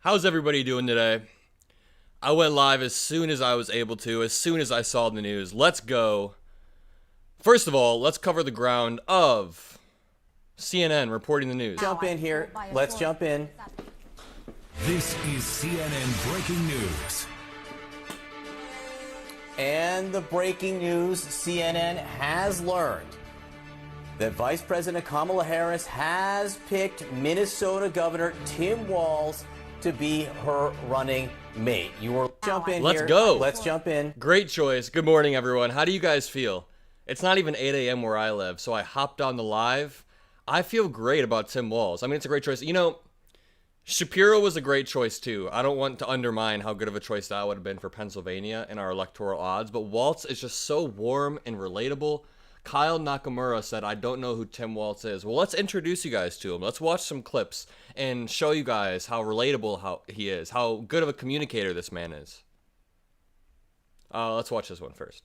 How's everybody doing today? I went live as soon as I was able to, as soon as I saw the news. Let's go. First of all, let's cover the ground of CNN reporting the news. Jump in here. Let's jump in. This is CNN breaking news. And the breaking news, CNN has learned that Vice President Kamala Harris has picked Minnesota Governor Tim Walz to be her running mate. You will jump in Let's here. go. Let's jump in. Great choice. Good morning, everyone. How do you guys feel? It's not even 8 a.m. where I live, so I hopped on the live. I feel great about Tim Walz. I mean, it's a great choice. You know, Shapiro was a great choice, too. I don't want to undermine how good of a choice that would have been for Pennsylvania in our electoral odds, but Walz is just so warm and relatable. Kyle Nakamura said, I don't know who Tim Walz is. Well, let's introduce you guys to him. Let's watch some clips and show you guys how relatable he is, how good of a communicator this man is. Let's watch this one first.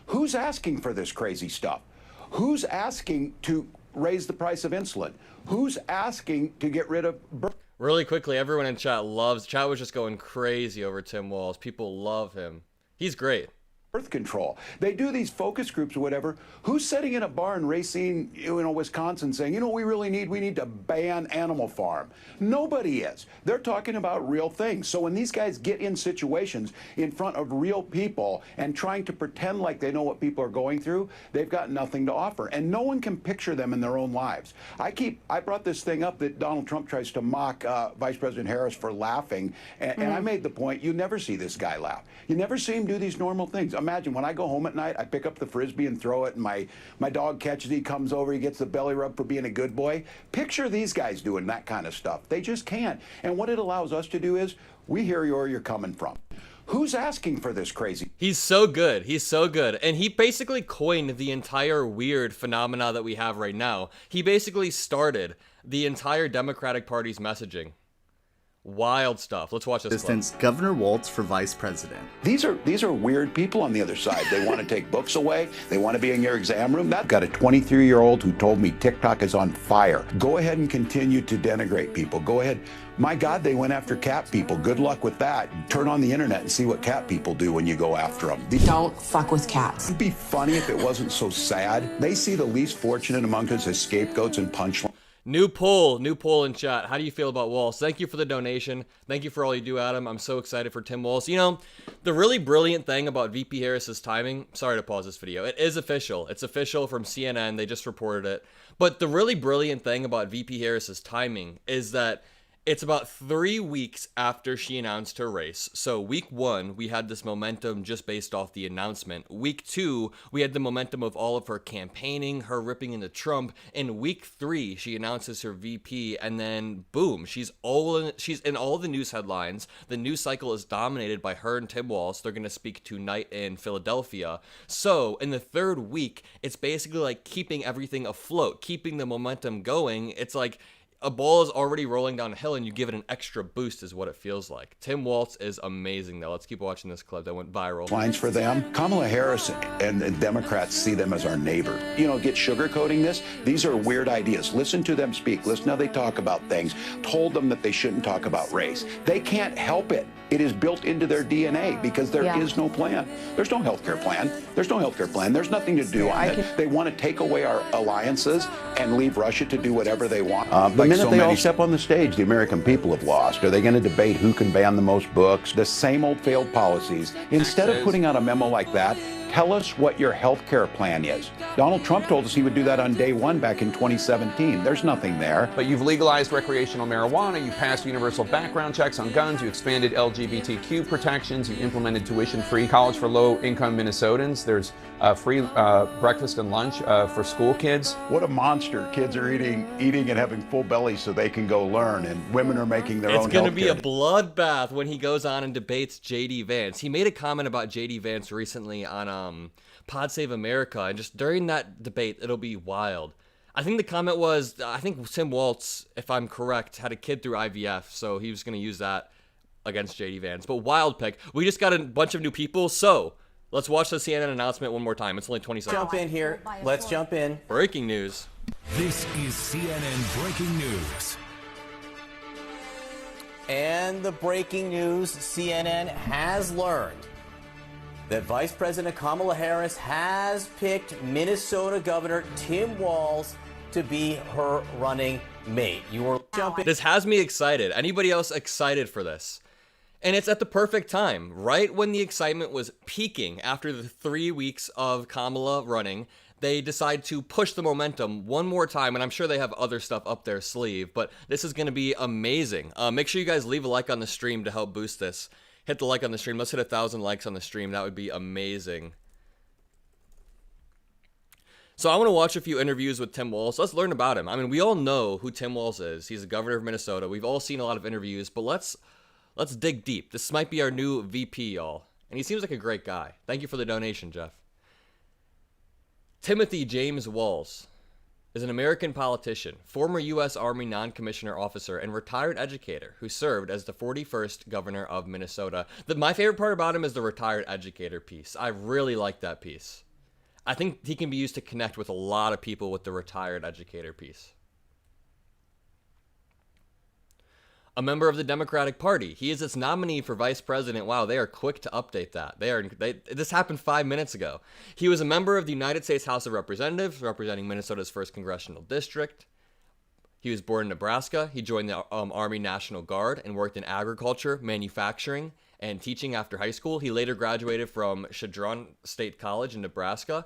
Who's asking for this crazy stuff? Who's asking to raise the price of insulin? Who's asking to get rid of... Really quickly, everyone in chat was just going crazy over Tim Walz. People love him. He's great. Birth control. They do these focus groups or whatever. Who's sitting in a bar in Racine, Wisconsin saying, we need to ban Animal Farm? Nobody is. They're talking about real things. So when these guys get in situations in front of real people and trying to pretend like they know what people are going through, they've got nothing to offer. And no one can picture them in their own lives. I brought this thing up that Donald Trump tries to mock Vice President Harris for laughing. And I made the point, you never see this guy laugh. You never see him do these normal things. Imagine when I go home at night, I pick up the Frisbee and throw it, and my dog catches it, he comes over, he gets the belly rub for being a good boy. Picture these guys doing that kind of stuff. They just can't. And what it allows us to do is, we hear you where you're coming from. Who's asking for this crazy? He's so good. He's so good. And he basically coined the entire weird phenomena that we have right now. He basically started the entire Democratic Party's messaging. Wild stuff. Let's watch this clip. Governor Walz for vice president. These are weird people on the other side. They want to take books away. They want to be in your exam room. I've got a 23-year-old who told me TikTok is on fire. Go ahead and continue to denigrate people. Go ahead. My God, they went after cat people. Good luck with that. Turn on the internet and see what cat people do when you go after them. Don't fuck with cats. It'd be funny if it wasn't so sad. They see the least fortunate among us as scapegoats and punchlines. New poll in chat. How do you feel about Walz? Thank you for the donation. Thank you for all you do, Adam. I'm so excited for Tim Walz. You know, the really brilliant thing about VP Harris's timing, sorry to pause this video, it is official. It's official from CNN. They just reported it. But the really brilliant thing about VP Harris's timing is that it's about 3 weeks after she announced her race. So week 1, we had this momentum just based off the announcement. Week 2, we had the momentum of all of her campaigning, her ripping into Trump. In week 3, she announces her VP, and then boom, she's in all the news headlines. The news cycle is dominated by her and Tim Walz. They're going to speak tonight in Philadelphia. So in the 3rd week, it's basically like keeping everything afloat, keeping the momentum going. It's like a ball is already rolling down a hill and you give it an extra boost is what it feels like. Tim Walz is amazing, though. Let's keep watching this clip that went viral. Lines for them. Kamala Harris and Democrats see them as our neighbor. Get sugarcoating this. These are weird ideas. Listen to them speak. Listen how they talk about things. Told them that they shouldn't talk about race. They can't help it. It is built into their DNA because there is no plan. There's no healthcare plan. There's no healthcare plan. There's nothing to do on it. They want to take away our alliances and leave Russia to do whatever they want. The minute they all step on the stage, the American people have lost. Are they going to debate who can ban the most books? The same old failed policies. Instead of putting out a memo like that, tell us what your health care plan is. Donald Trump told us he would do that on day 1 back in 2017. There's nothing there. But you've legalized recreational marijuana, you passed universal background checks on guns, you expanded LGBTQ protections, you implemented tuition-free college for low-income Minnesotans. There's free breakfast and lunch for school kids. What a monster. Kids are eating and having full bellies so they can go learn, and women are making their own health care. It's going to be a bloodbath when he goes on and debates J.D. Vance. He made a comment about J.D. Vance recently on Pod Save America, and just during that debate, it'll be wild. I think the comment was, I think Tim Walz, if I'm correct, had a kid through IVF, so he was going to use that against J.D. Vance. But wild pick. We just got a bunch of new people, so let's watch the CNN announcement one more time. It's only 20 seconds. Jump in here. Let's jump in. Breaking news. This is CNN breaking news. And the breaking news, CNN has learned that Vice President Kamala Harris has picked Minnesota Governor Tim Walz to be her running mate. You were jumping. This has me excited. Anybody else excited for this? And it's at the perfect time, right when the excitement was peaking after the 3 weeks of Kamala running. They decide to push the momentum one more time, and I'm sure they have other stuff up their sleeve, but this is going to be amazing. Make sure you guys leave a like on the stream to help boost this. Hit the like on the stream. Let's hit 1,000 likes on the stream. That would be amazing. So I want to watch a few interviews with Tim Walz. Let's learn about him. I mean, we all know who Tim Walz is. He's the governor of Minnesota. We've all seen a lot of interviews, but let's dig deep. This might be our new VP, y'all. And he seems like a great guy. Thank you for the donation, Jeff. Timothy James Walz is an American politician, former U.S. Army non-commissioner officer, and retired educator who served as the 41st governor of Minnesota. My favorite part about him is the retired educator piece. I really like that piece. I think he can be used to connect with a lot of people with the retired educator piece. A member of the Democratic Party. He is its nominee for vice president. Wow, they are quick to update that. This happened 5 minutes ago. He was a member of the United States House of Representatives, representing Minnesota's 1st Congressional District. He was born in Nebraska. He joined the Army National Guard and worked in agriculture, manufacturing, and teaching after high school. He later graduated from Chadron State College in Nebraska.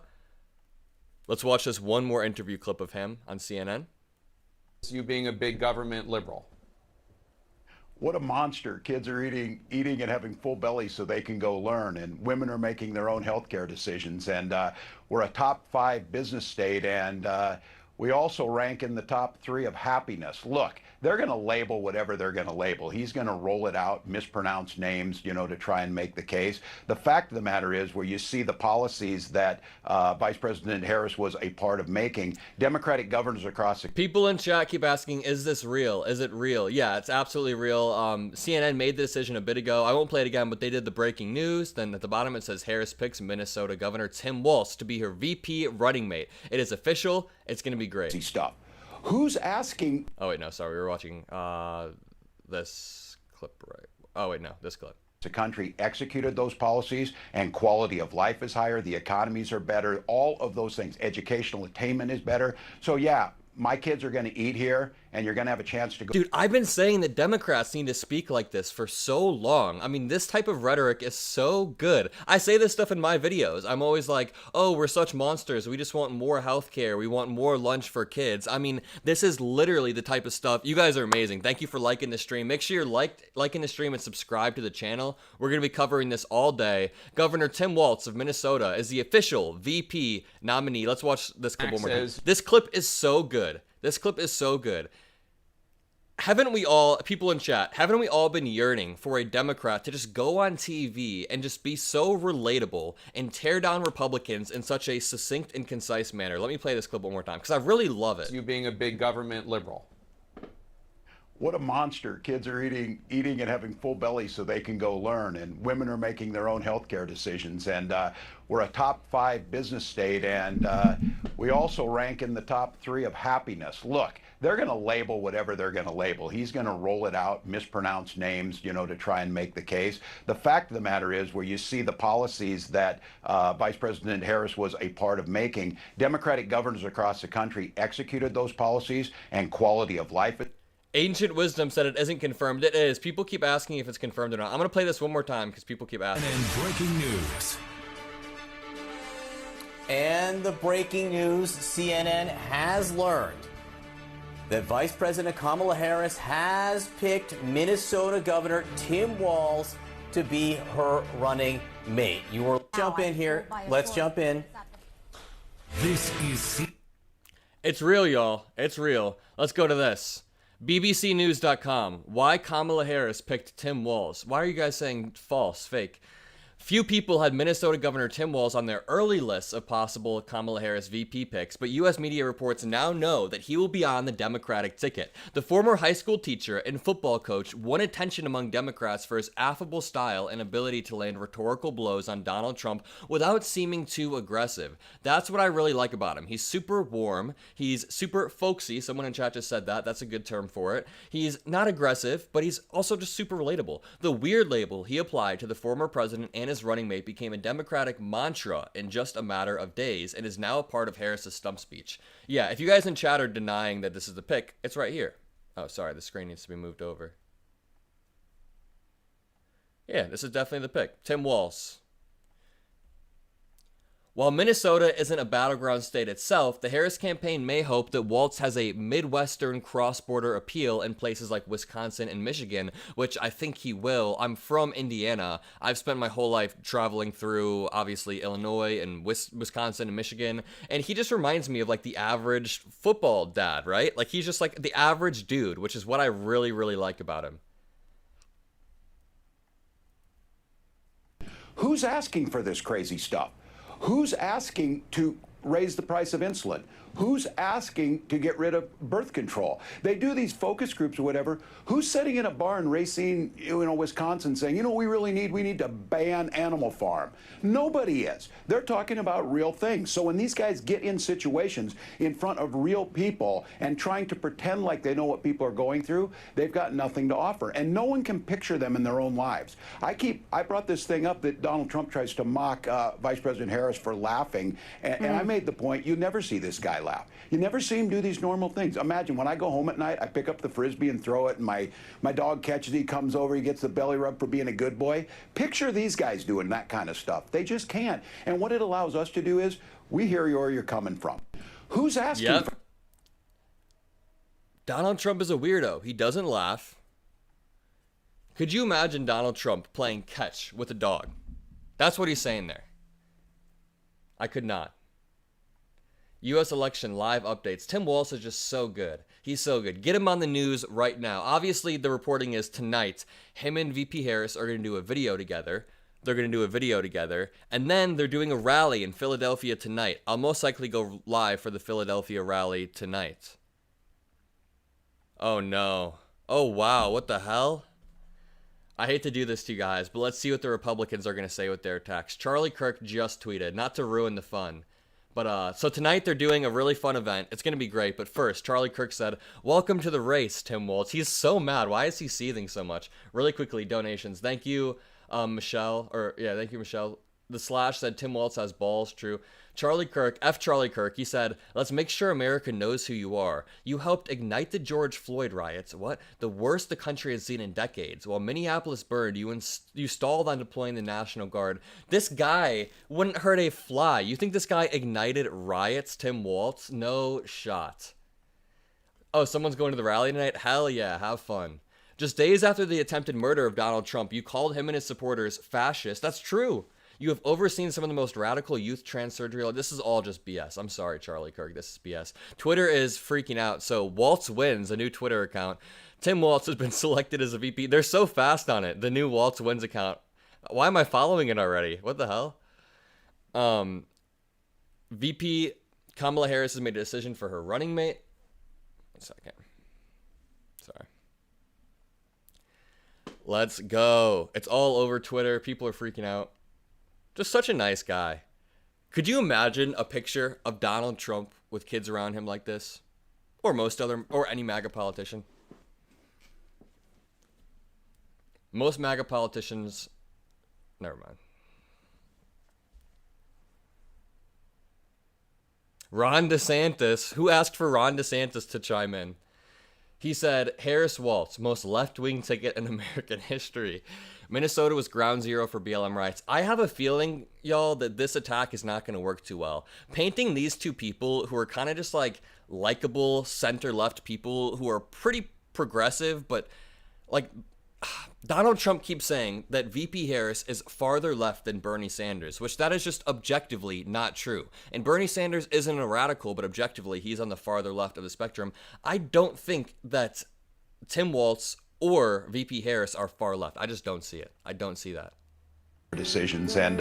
Let's watch this one more interview clip of him on CNN. You being a big government liberal. What a monster. Kids are eating and having full bellies so they can go learn, and women are making their own healthcare decisions. And we're a top 5 business state, and we also rank in the top 3 of happiness. Look, they're going to label whatever they're going to label. He's going to roll it out, mispronounce names, to try and make the case. The fact of the matter is, where you see the policies that Vice President Harris was a part of making, Democratic governors across the... People in chat keep asking, is this real? Is it real? Yeah, it's absolutely real. CNN made the decision a bit ago. I won't play it again, but they did the breaking news. Then at the bottom it says Harris picks Minnesota Governor Tim Walz to be her VP running mate. It is official. It's going to be great. Stuff. Who's asking? Oh, wait, no, sorry. We were watching this clip, right? Oh, wait, no, this clip. The country executed those policies, and quality of life is higher. The economies are better. All of those things. Educational attainment is better. So, yeah, my kids are going to eat here, and you're going to have a chance to go. Dude, I've been saying that Democrats need to speak like this for so long. I mean, this type of rhetoric is so good. I say this stuff in my videos. I'm always like, oh, we're such monsters. We just want more healthcare. We want more lunch for kids. I mean, this is literally the type of stuff. You guys are amazing. Thank you for liking the stream. Make sure you're liking the stream and subscribe to the channel. We're going to be covering this all day. Governor Tim Walz of Minnesota is the official VP nominee. Let's watch this clip one more time. This clip is so good. This clip is so good. Haven't we all, people in chat, haven't we all been yearning for a Democrat to just go on TV and just be so relatable and tear down Republicans in such a succinct and concise manner? Let me play this clip one more time because I really love it. You being a big government liberal. What a monster. Kids are eating and having full bellies so they can go learn, and women are making their own healthcare decisions. And we're a top 5 business state, and we also rank in the top 3 of happiness. Look, they're going to label whatever they're going to label. He's going to roll it out, mispronounce names, to try and make the case. The fact of the matter is, where you see the policies that Vice President Harris was a part of making, Democratic governors across the country executed those policies, and quality of life... Ancient Wisdom said it isn't confirmed. It is. People keep asking if it's confirmed or not. I'm going to play this one more time because people keep asking. And breaking news. And the breaking news, CNN has learned that Vice President Kamala Harris has picked Minnesota Governor Tim Walz to be her running mate. You will jump in here. Let's jump in. This is... It's real, y'all. It's real. Let's go to this. BBCNews.com. Why Kamala Harris picked Tim Walz. Why are you guys saying false, fake? Few people had Minnesota Governor Tim Walz on their early lists of possible Kamala Harris VP picks, but U.S. media reports now know that he will be on the Democratic ticket. The former high school teacher and football coach won attention among Democrats for his affable style and ability to land rhetorical blows on Donald Trump without seeming too aggressive. That's what I really like about him. He's super warm. He's super folksy. Someone in chat just said that. That's a good term for it. He's not aggressive, but he's also just super relatable. The weird label he applied to the former president and his running mate became a Democratic mantra in just a matter of days and is now a part of Harris's stump speech. Yeah, if you guys in chat are denying that this is the pick, it's right here. Oh, sorry, the screen needs to be moved over. Yeah, this is definitely the pick. Tim Walz. While Minnesota isn't a battleground state itself, the Harris campaign may hope that Walz has a Midwestern cross-border appeal in places like Wisconsin and Michigan, which I think he will. I'm from Indiana. I've spent my whole life traveling through, obviously, Illinois and Wisconsin and Michigan, and he just reminds me of, like, the average football dad, right? Like, he's just, like, the average dude, which is what I really, really like about him. Who's asking for this crazy stuff? Who's asking to raise the price of insulin? Who's asking to get rid of birth control? They do these focus groups or whatever. Who's sitting in a bar in Racine, Wisconsin saying, we need to ban Animal Farm? Nobody is. They're talking about real things. So when these guys get in situations in front of real people and trying to pretend like they know what people are going through, they've got nothing to offer. And no one can picture them in their own lives. I brought this thing up that Donald Trump tries to mock Vice President Harris for laughing. And I made the point, you never see this guy laugh. You never see him do these normal things. Imagine when I go home at night, I pick up the Frisbee and throw it, and my dog catches it, he comes over, he gets the belly rub for being a good boy. Picture these guys doing that kind of stuff. They just can't. And what it allows us to do is, we hear you where you're coming from. Who's asking for... Donald Trump is a weirdo. He doesn't laugh. Could you imagine Donald Trump playing catch with a dog? That's what he's saying there. I could not. U.S. election live updates. Tim Walz is just so good. He's so good. Get him on the news right now. Obviously, the reporting is tonight. Him and VP Harris are going to do a video together. And then they're doing a rally in Philadelphia tonight. I'll most likely go live for the Philadelphia rally tonight. Oh, no. Oh, wow. What the hell? I hate to do this to you guys, but let's see what the Republicans are going to say with their attacks. Charlie Kirk just tweeted, not to ruin the fun. But, so tonight they're doing a really fun event. It's going to be great. But first, Charlie Kirk said, "Welcome to the race, Tim Walz." He's so mad. Why is he seething so much? Really quickly, donations. Thank you, Michelle. Thank you, Michelle. The Slash said, "Tim Walz has balls." True. Charlie Kirk, Charlie Kirk, he said, "Let's make sure America knows who you are. You helped ignite the George Floyd riots. What? The worst the country has seen in decades. While Minneapolis burned, you stalled on deploying the National Guard." This guy wouldn't hurt a fly. You think this guy ignited riots, Tim Walz? No shot. Oh, someone's going to the rally tonight? Hell yeah, have fun. Just days after the attempted murder of Donald Trump, you called him and his supporters fascist. That's true. You have overseen some of the most radical youth trans surgery. This is all just BS. I'm sorry, Charlie Kirk. This is BS. Twitter is freaking out. So Walz Wins, a new Twitter account. Tim Walz has been selected as a VP. They're so fast on it. The new Walz Wins account. Why am I following it already? What the hell? VP Kamala Harris has made a decision for her running mate. 1 second. Sorry. Let's go. It's all over Twitter. People are freaking out. Just such a nice guy. Could you imagine a picture of Donald Trump with kids around him like this? Or any MAGA politician? Most MAGA politicians, never mind. Ron DeSantis, who asked for Ron DeSantis to chime in? He said, Harris Walz, most left-wing ticket in American history. Minnesota was ground zero for BLM riots. I have a feeling, y'all, that this attack is not going to work too well. Painting these two people who are kind of just like likable center-left people who are pretty progressive, but like Donald Trump keeps saying that VP Harris is farther left than Bernie Sanders, which that is just objectively not true. And Bernie Sanders isn't a radical, but objectively he's on the farther left of the spectrum. I don't think that Tim Walz or VP Harris are far left. I just don't see it. I don't see that. decisions, and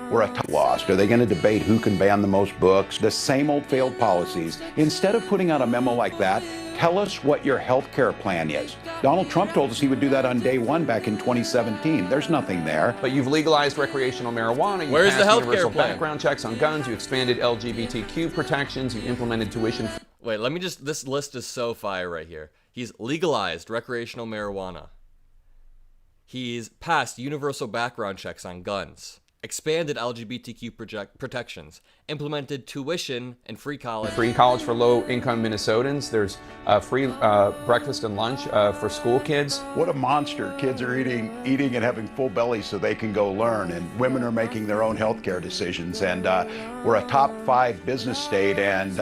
we're a lost. Are they going to debate who can ban the most books? The same old failed policies. Instead of putting out a memo like that, tell us what your health care plan is. Donald Trump told us he would do that on day one back in 2017. There's nothing there. But you've legalized recreational marijuana. You Where's passed the health care universal plan? background checks on guns. You expanded LGBTQ protections. You implemented tuition. Wait, let me just, this list is so fire right here. He's legalized recreational marijuana. He's passed universal background checks on guns, expanded LGBTQ protections, implemented tuition and free college. Free college for low-income Minnesotans. There's free breakfast and lunch for school kids. What a monster. Kids are eating and having full bellies so they can go learn, and women are making their own health care decisions. And we're a top 5 business state, and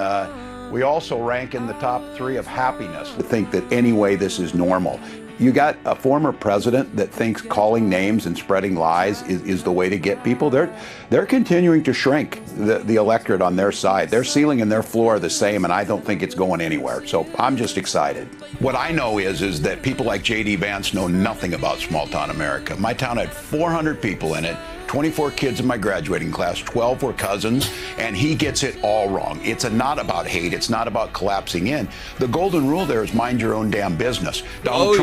we also rank in the top 3 of happiness. To think that any way this is normal. You got a former president that thinks calling names and spreading lies is the way to get people. They're continuing to shrink the electorate on their side. Their ceiling and their floor are the same, and I don't think it's going anywhere. So I'm just excited. What I know is that people like J.D. Vance know nothing about small town America. My town had 400 people in it. 24 kids in my graduating class, 12 were cousins, and he gets it all wrong. It's not about hate. It's not about collapsing in. The golden rule there is mind your own damn business. Oh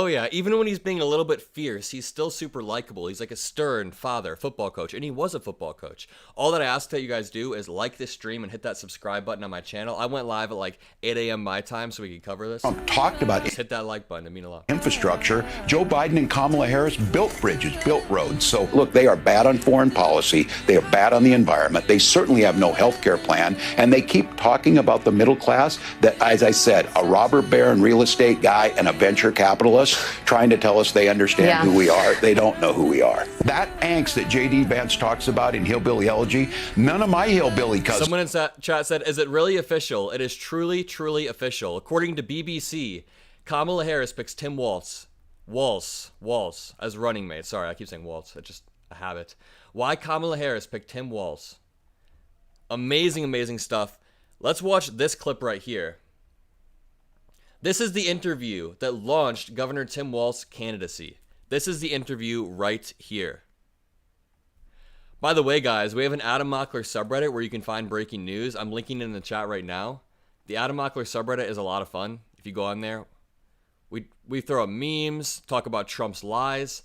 yeah. Even when he's being a little bit fierce, he's still super likable. He's like a stern father, football coach, and he was a football coach. All that I ask that you guys do is like this stream and hit that subscribe button on my channel. I went live at like 8 a.m. my time so we could cover this. Talked about Just hit that like button. It means a lot. Infrastructure. Joe Biden and Kamala Harris built bridges, built roads. So look, they are bad on foreign policy. They are bad on the environment. They certainly have no health care plan. And they keep talking about the middle class that, as I said, a robber baron real estate guy and a venture capitalist trying to tell us they understand who we are. They don't know who we are. That angst that J.D. Vance talks about in Hillbilly Elegy, none of my hillbilly cousins. Someone in chat said, is it really official? It is truly, truly official. According to BBC, Kamala Harris picks Tim Walz as running mate. Sorry, I keep saying Walz. It's just a habit. Why Kamala Harris picked Tim Walz. Amazing, amazing stuff. Let's watch this clip right here. This is the interview that launched Governor Tim Walz's candidacy. This is the interview right here. By the way, guys, we have an Adam Mockler subreddit where you can find breaking news. I'm linking it in the chat right now. The Adam Mockler subreddit is a lot of fun. If you go on there, we throw up memes, talk about Trump's lies.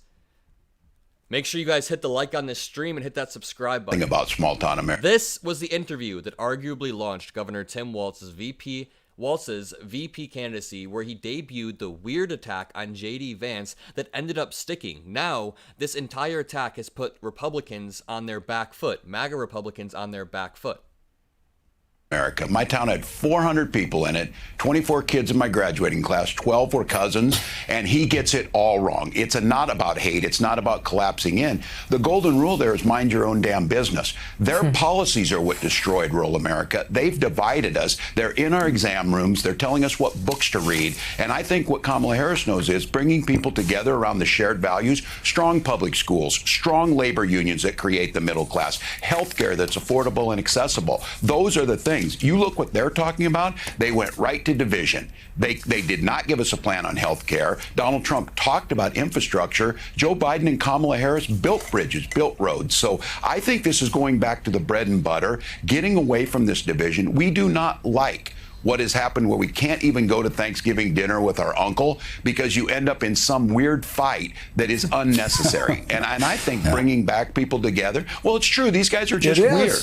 Make sure you guys hit the like on this stream and hit that subscribe button. About small town America. This was the interview that arguably launched Governor Tim Walz's VP candidacy, where he debuted the weird attack on J.D. Vance that ended up sticking. Now, this entire attack has put Republicans on their back foot, MAGA Republicans on their back foot. America. My town had 400 people in it, 24 kids in my graduating class, 12 were cousins, and he gets it all wrong. It's not about hate. It's not about collapsing in. The golden rule there is mind your own damn business. Their policies are what destroyed rural America. They've divided us. They're in our exam rooms. They're telling us what books to read. And I think what Kamala Harris knows is bringing people together around the shared values, strong public schools, strong labor unions that create the middle class, healthcare that's affordable and accessible. Those are the things. You look what they're talking about. They went right to division. They did not give us a plan on health care. Donald Trump talked about infrastructure. Joe Biden and Kamala Harris built bridges, built roads. So I think this is going back to the bread and butter, getting away from this division. We do not like what has happened where we can't even go to Thanksgiving dinner with our uncle because you end up in some weird fight that is unnecessary. and I think bringing back people together, well, it's true. These guys are just weird.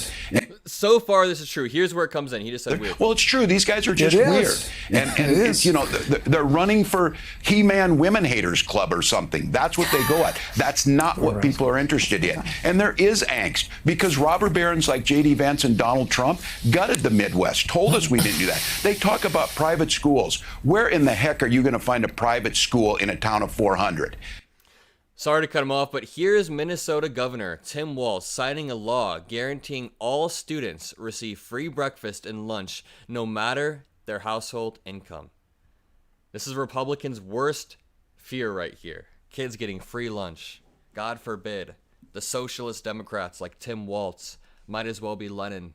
So far, this is true. Here's where it comes in. He just said weird. Well, it's true. These guys are just weird. And it's, you know, they're running for He-Man Women Haters Club or something. That's what they go at. That's not what people are interested in. And there is angst because robber barons like J.D. Vance and Donald Trump gutted the Midwest, told us we didn't do that. They talk about private schools. Where in the heck are you going to find a private school in a town of 400? Sorry to cut him off, but here is Minnesota Governor Tim Walz signing a law guaranteeing all students receive free breakfast and lunch no matter their household income. This is Republicans' worst fear right here. Kids getting free lunch. God forbid. The socialist Democrats like Tim Walz might as well be Lenin.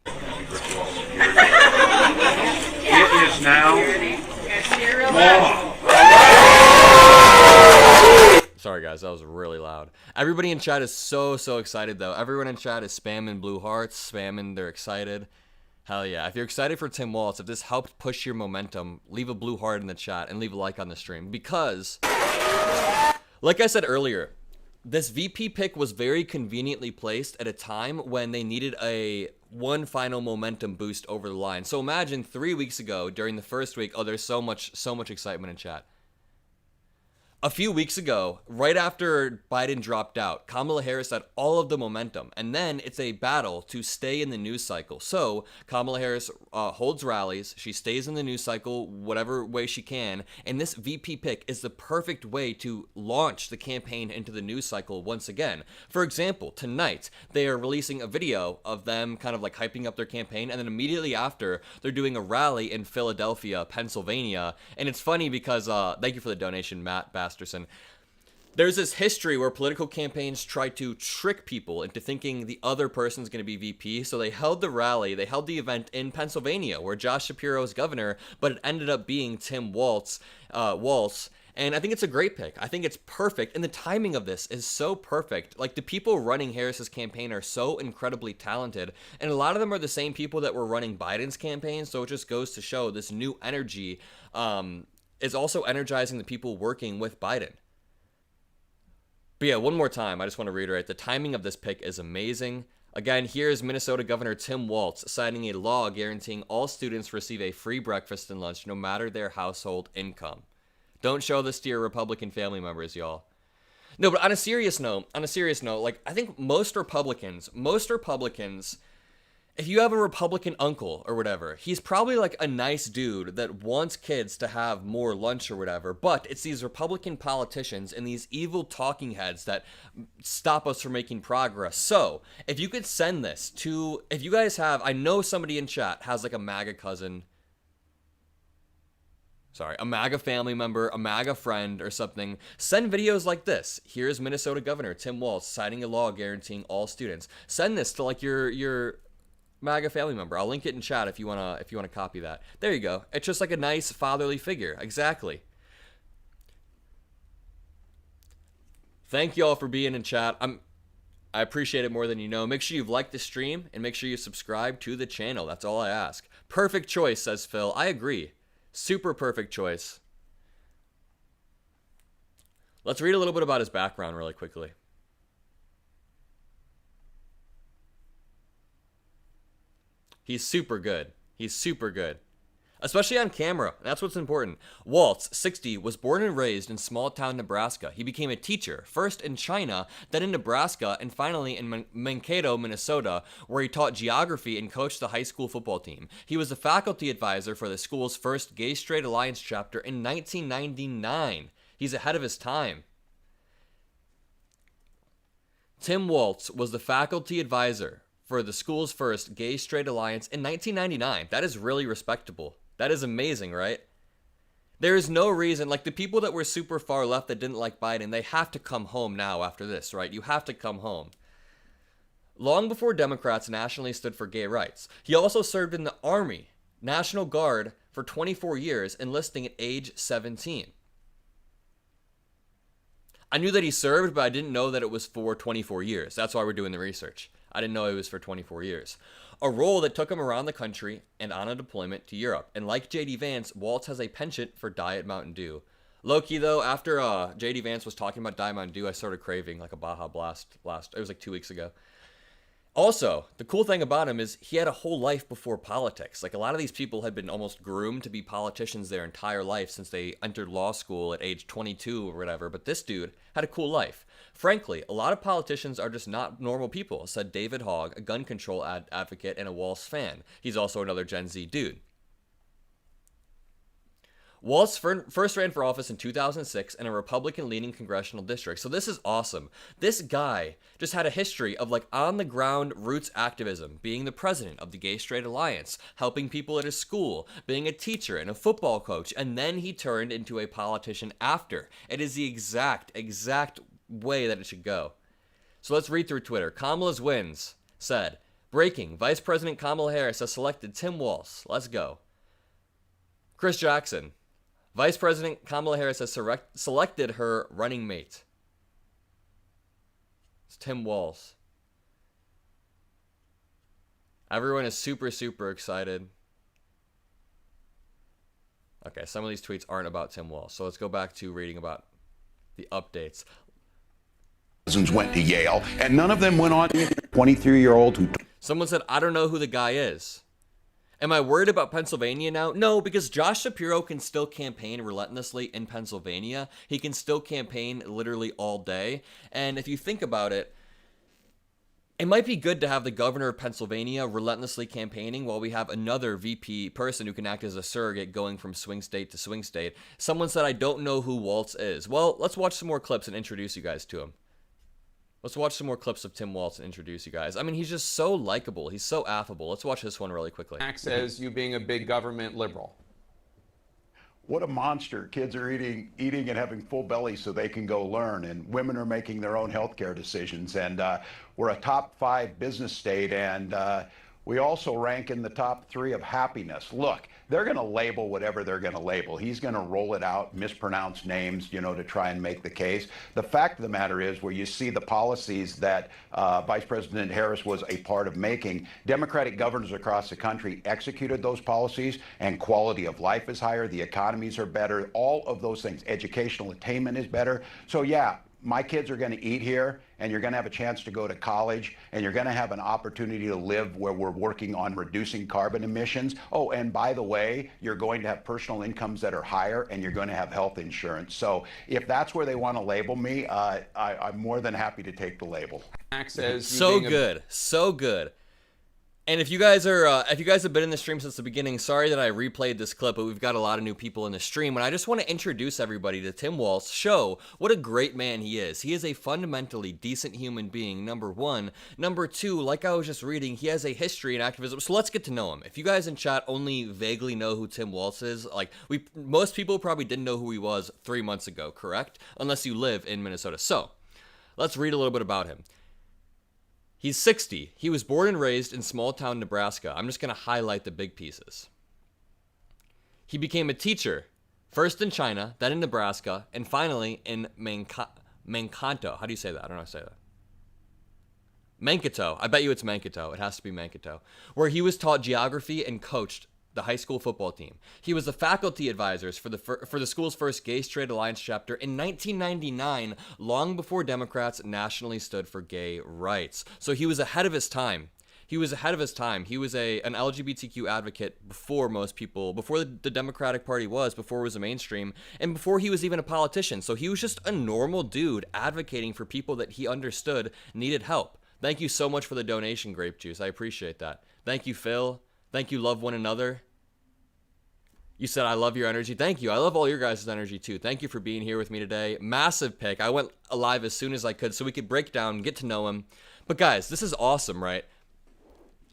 It is now law. Sorry Sorry, guys, that was really loud. Everybody in chat is so excited, though. Everyone in chat is spamming blue hearts, spamming, they're excited. Hell yeah. If you're excited for Tim Walz, if this helped push your momentum, leave a blue heart in the chat and leave a like on the stream. Because, like I said earlier, this VP pick was very conveniently placed at a time when they needed one final momentum boost over the line. So imagine 3 weeks ago during the first week, oh, there's so much excitement in chat. A few weeks ago, right after Biden dropped out, Kamala Harris had all of the momentum, and then it's a battle to stay in the news cycle. So Kamala Harris holds rallies, she stays in the news cycle whatever way she can, and this VP pick is the perfect way to launch the campaign into the news cycle once again. For example, tonight, they are releasing a video of them kind of like hyping up their campaign, and then immediately after, they're doing a rally in Philadelphia, Pennsylvania, and it's funny because, thank you for the donation, Matt Basterson. There's this history where political campaigns try to trick people into thinking the other person's going to be VP. So they held the rally, they held the event in Pennsylvania where Josh Shapiro is governor, but it ended up being Tim Walz. And I think it's a great pick. I think it's perfect. And the timing of this is so perfect. Like, the people running Harris's campaign are so incredibly talented. And a lot of them are the same people that were running Biden's campaign. So it just goes to show this new energy is also energizing the people working with Biden. But yeah, one more time, I just want to reiterate, the timing of this pick is amazing. Again, here's Minnesota Governor Tim Walz signing a law guaranteeing all students receive a free breakfast and lunch no matter their household income. Don't show this to your Republican family members, y'all. No, but on a serious note, like, I think most Republicans, if you have a Republican uncle or whatever, he's probably like a nice dude that wants kids to have more lunch or whatever, but it's these Republican politicians and these evil talking heads that stop us from making progress. So, if you could send this to, if you guys have, I know somebody in chat has like a MAGA cousin, a MAGA family member, a MAGA friend or something, send videos like this. Here's Minnesota Governor Tim Walz signing a law guaranteeing all students. Send this to like your MAGA family member. I'll link it in chat if you wanna copy that. There you go. It's just like a nice fatherly figure. Exactly. Thank you all for being in chat. I appreciate it more than you know. Make sure you've liked the stream and make sure you subscribe to the channel. That's all I ask. Perfect choice, says Phil. I agree. Super perfect choice. Let's read a little bit about his background really quickly. He's super good. He's super good. Especially on camera. That's what's important. Walz, 60, was born and raised in small-town Nebraska. He became a teacher, first in China, then in Nebraska, and finally in Mankato, Minnesota, where he taught geography and coached the high school football team. He was the faculty advisor for the school's first Gay-Straight Alliance chapter in 1999. He's ahead of his time. Tim Walz was the faculty advisor for the school's first Gay-Straight Alliance in 1999. That is really respectable. That is amazing, right? There is no reason, like the people that were super far left that didn't like Biden, they have to come home now after this, right? You have to come home. Long before Democrats nationally stood for gay rights, he also served in the Army, National Guard, for 24 years, enlisting at age 17. I knew that he served, but I didn't know that it was for 24 years. That's why we're doing the research. I didn't know it was for 24 years. A role that took him around the country and on a deployment to Europe. And like J.D. Vance, Walz has a penchant for Diet Mountain Dew. Low-key, though, after J.D. Vance was talking about Diet Mountain Dew, I started craving like a Baja Blast it was like 2 weeks ago. Also, the cool thing about him is he had a whole life before politics. Like, a lot of these people had been almost groomed to be politicians their entire life since they entered law school at age 22 or whatever. But this dude had a cool life. Frankly, a lot of politicians are just not normal people, said David Hogg, a gun control advocate and a Walz fan. He's also another Gen Z dude. Walz first ran for office in 2006 in a Republican-leaning congressional district. So this is awesome. This guy just had a history of like on-the-ground roots activism, being the president of the Gay-Straight Alliance, helping people at his school, being a teacher and a football coach, and then he turned into a politician after. It is the exact way that it should go. So let's read through Twitter. Kamala's Wins said, breaking, Vice President Kamala Harris has selected Tim Walz. Let's go. Chris Jackson, Vice President Kamala Harris has selected her running mate. It's Tim Walz. Everyone is super, super excited. Okay, some of these tweets aren't about Tim Walz. So let's go back to reading about the updates. Went to Yale, and none of them went on. 23-year-old who. Someone said, I don't know who the guy is. Am I worried about Pennsylvania now? No, because Josh Shapiro can still campaign relentlessly in Pennsylvania. He can still campaign literally all day. And if you think about it, it might be good to have the governor of Pennsylvania relentlessly campaigning while we have another VP person who can act as a surrogate going from swing state to swing state. Someone said, I don't know who Walz is. Well, let's watch some more clips and introduce you guys to him. Let's watch some more clips of Tim Walz and introduce you guys. I mean, he's just so likable. He's so affable. Let's watch this one really quickly. Acts as you being a big government liberal. What a monster. Kids are eating and having full bellies so they can go learn, and women are making their own healthcare decisions. And we're a top 5 business state, and we also rank in the top 3 of happiness. Look, they're going to label whatever they're going to label. He's going to roll it out, mispronounce names, to try and make the case. The fact of the matter is, where you see the policies that Vice President Harris was a part of making, Democratic governors across the country executed those policies, and quality of life is higher, the economies are better, all of those things. Educational attainment is better. So yeah, my kids are going to eat here, and you're going to have a chance to go to college, and you're going to have an opportunity to live where we're working on reducing carbon emissions. Oh, and by the way, you're going to have personal incomes that are higher, and you're going to have health insurance. So if that's where they want to label me, I'm more than happy to take the label. So good. So good. And if you guys have been in the stream since the beginning, sorry that I replayed this clip, but we've got a lot of new people in the stream, and I just want to introduce everybody to Tim Walz, show what a great man he is. He is a fundamentally decent human being, number one. Number two, like I was just reading, he has a history in activism, so let's get to know him. If you guys in chat only vaguely know who Tim Walz is, most people probably didn't know who he was 3 months ago, correct? Unless you live in Minnesota. So, let's read a little bit about him. He's 60. He was born and raised in small town Nebraska. I'm just going to highlight the big pieces. He became a teacher, first in China, then in Nebraska, and finally in Mankato. How do you say that? I don't know how to say that. Mankato. I bet you it's Mankato. It has to be Mankato. Where he was taught geography and coached the high school football team. He was the faculty advisors for the school's first Gay Straight Alliance chapter in 1999, long before Democrats nationally stood for gay rights. So he was ahead of his time. He was an LGBTQ advocate before most people, before the Democratic Party before it was a mainstream, and before he was even a politician. So he was just a normal dude advocating for people that he understood needed help. Thank you so much for the donation, Grape Juice. I appreciate that. Thank you, Phil. Thank you, Love One Another. You said, I love your energy. Thank you. I love all your guys' energy, too. Thank you for being here with me today. Massive pick. I went live as soon as I could so we could break down and get to know him. But, guys, this is awesome, right?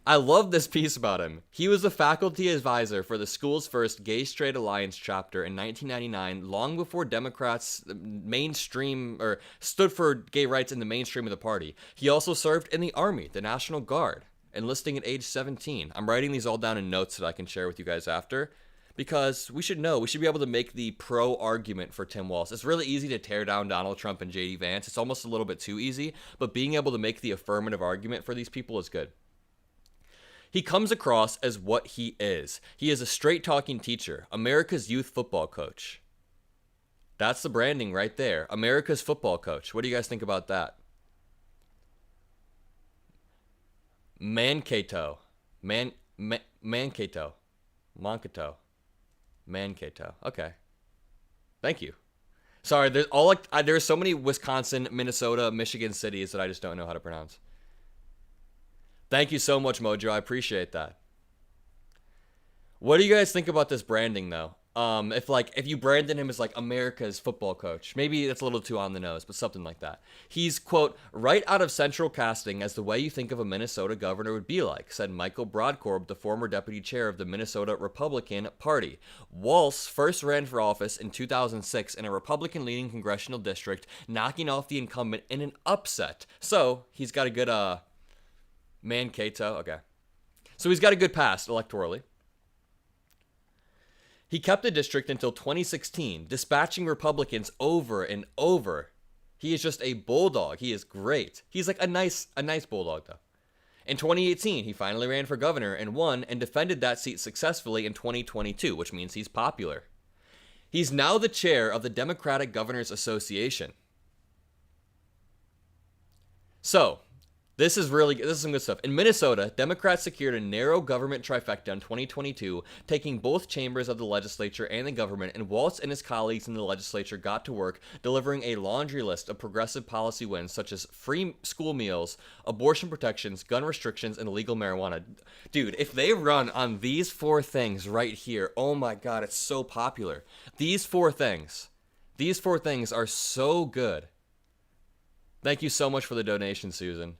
I love this piece about him. He was a faculty advisor for the school's first Gay Straight Alliance chapter in 1999, long before Democrats stood for gay rights in the mainstream of the party. He also served in the Army, the National Guard, enlisting at age 17. I'm writing these all down in notes that I can share with you guys after, because we should be able to make the pro argument for Tim Walz. It's really easy to tear down Donald Trump and JD Vance. It's almost a little bit too easy, but being able to make the affirmative argument for these people is good. He comes across as what he is. He is a straight-talking teacher, America's youth football coach. That's the branding right there. America's football coach. What do you guys think about that? Mankato. Mankato. Okay. Thank you. Sorry, there's so many Wisconsin, Minnesota, Michigan cities that I just don't know how to pronounce. Thank you so much, Mojo. I appreciate that. What do you guys think about this branding, though? If you branded him as America's football coach, maybe that's a little too on the nose, but something like that. He's, quote, right out of central casting as the way you think of a Minnesota governor would be like, said Michael Broadkorb, the former deputy chair of the Minnesota Republican Party. Walz first ran for office in 2006 in a Republican-leading congressional district, knocking off the incumbent in an upset. So, he's got a good, Mankato, okay. So he's got a good past electorally. He kept the district until 2016, dispatching Republicans over and over He is just a bulldog. He is great. He's like a nice bulldog, though. In 2018, he finally ran for governor and won and defended that seat successfully in 2022, which means he's popular. He's now the chair of the Democratic Governors Association. So, this is some good stuff. In Minnesota, Democrats secured a narrow government trifecta in 2022, taking both chambers of the legislature and the government, and Walz and his colleagues in the legislature got to work delivering a laundry list of progressive policy wins such as free school meals, abortion protections, gun restrictions, and legal marijuana. Dude, if they run on these 4 things right here, oh my God, it's so popular. These four things are so good. Thank you so much for the donation, Susan.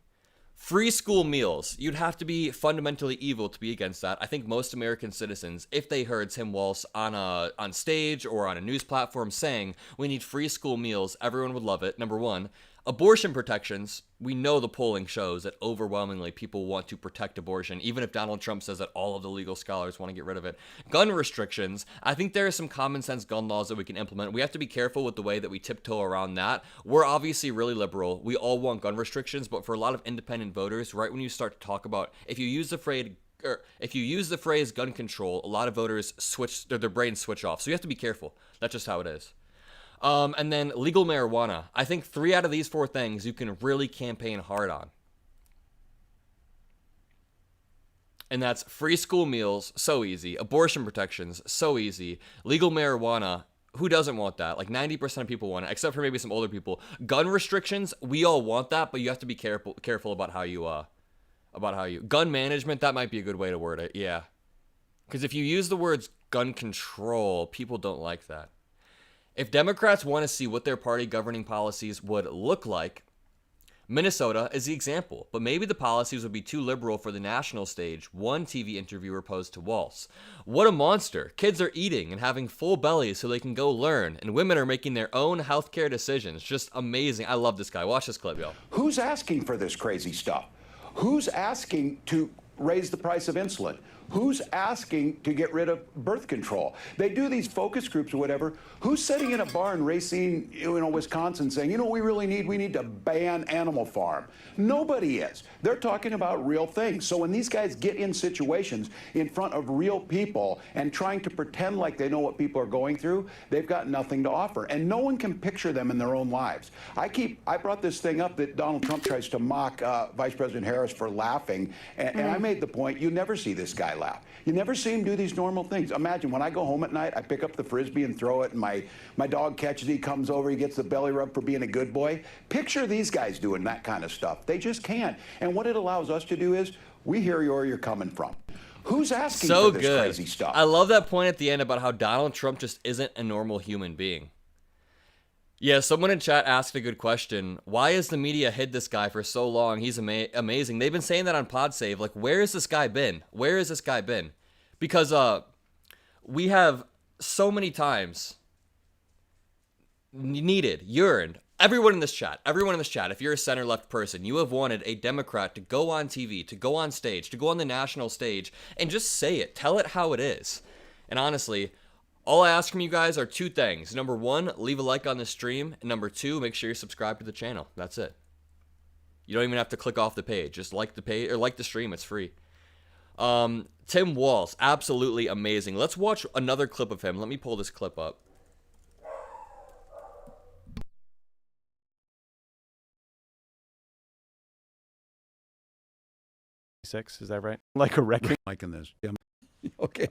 Free school meals. You'd have to be fundamentally evil to be against that. I think most American citizens, if they heard Tim Walz on stage or on a news platform saying we need free school meals, everyone would love it. Number one. Abortion protections. We know the polling shows that overwhelmingly people want to protect abortion, even if Donald Trump says that all of the legal scholars want to get rid of it. Gun restrictions. I think there are some common sense gun laws that we can implement. We have to be careful with the way that we tiptoe around that. We're obviously really liberal. We all want gun restrictions, but for a lot of independent voters, right when you start to talk about, if you use the phrase gun control, a lot of voters their brains switch off. So you have to be careful. That's just how it is. And then legal marijuana. I think 3 out of these 4 things you can really campaign hard on. And that's free school meals, so easy. Abortion protections, so easy. Legal marijuana, who doesn't want that? Like 90% of people want it, except for maybe some older people. Gun restrictions, we all want that, but you have to be careful about how you gun management, that might be a good way to word it, yeah. Because if you use the words gun control, people don't like that. If Democrats want to see what their party governing policies would look like, Minnesota is the example, but maybe the policies would be too liberal for the national stage, one TV interviewer posed to Walz. What a monster. Kids are eating and having full bellies so they can go learn, and women are making their own healthcare decisions. Just amazing. I love this guy. Watch this clip, y'all. Who's asking for this crazy stuff? Who's asking to raise the price of insulin? Who's asking to get rid of birth control? They do these focus groups or whatever. Who's sitting in a bar in Racine, Wisconsin saying, we need to ban Animal Farm? Nobody is. They're talking about real things. So when these guys get in situations in front of real people and trying to pretend like they know what people are going through, they've got nothing to offer. And no one can picture them in their own lives. I brought this thing up that Donald Trump tries to mock Vice President Harris for laughing. And I made the point, you never see this guy laugh. You never see him do these normal things. Imagine when I go home at night, I pick up the Frisbee and throw it, and my dog catches it, he comes over, he gets the belly rub for being a good boy. Picture these guys doing that kind of stuff. They just can't. And what it allows us to do is, we hear where you're coming from. Who's asking for this crazy stuff? I love that point at the end about how Donald Trump just isn't a normal human being. Yeah, someone in chat asked a good question. Why has the media hid this guy for so long? He's amazing. They've been saying that on PodSave. Like, where has this guy been? Where has this guy been? Because we have so many times yearned, everyone in this chat, if you're a center-left person, you have wanted a Democrat to go on TV, to go on stage, to go on the national stage, and just say it. Tell it how it is. And honestly, all I ask from you guys are 2 things. Number 1, leave a like on the stream. And number 2, make sure you're subscribed to the channel. That's it. You don't even have to click off the page. Just like the page or like the stream. It's free. Tim Walz, absolutely amazing. Let's watch another clip of him. Let me pull this clip up. Is that right? Like a record. Liking this. Yeah. Okay.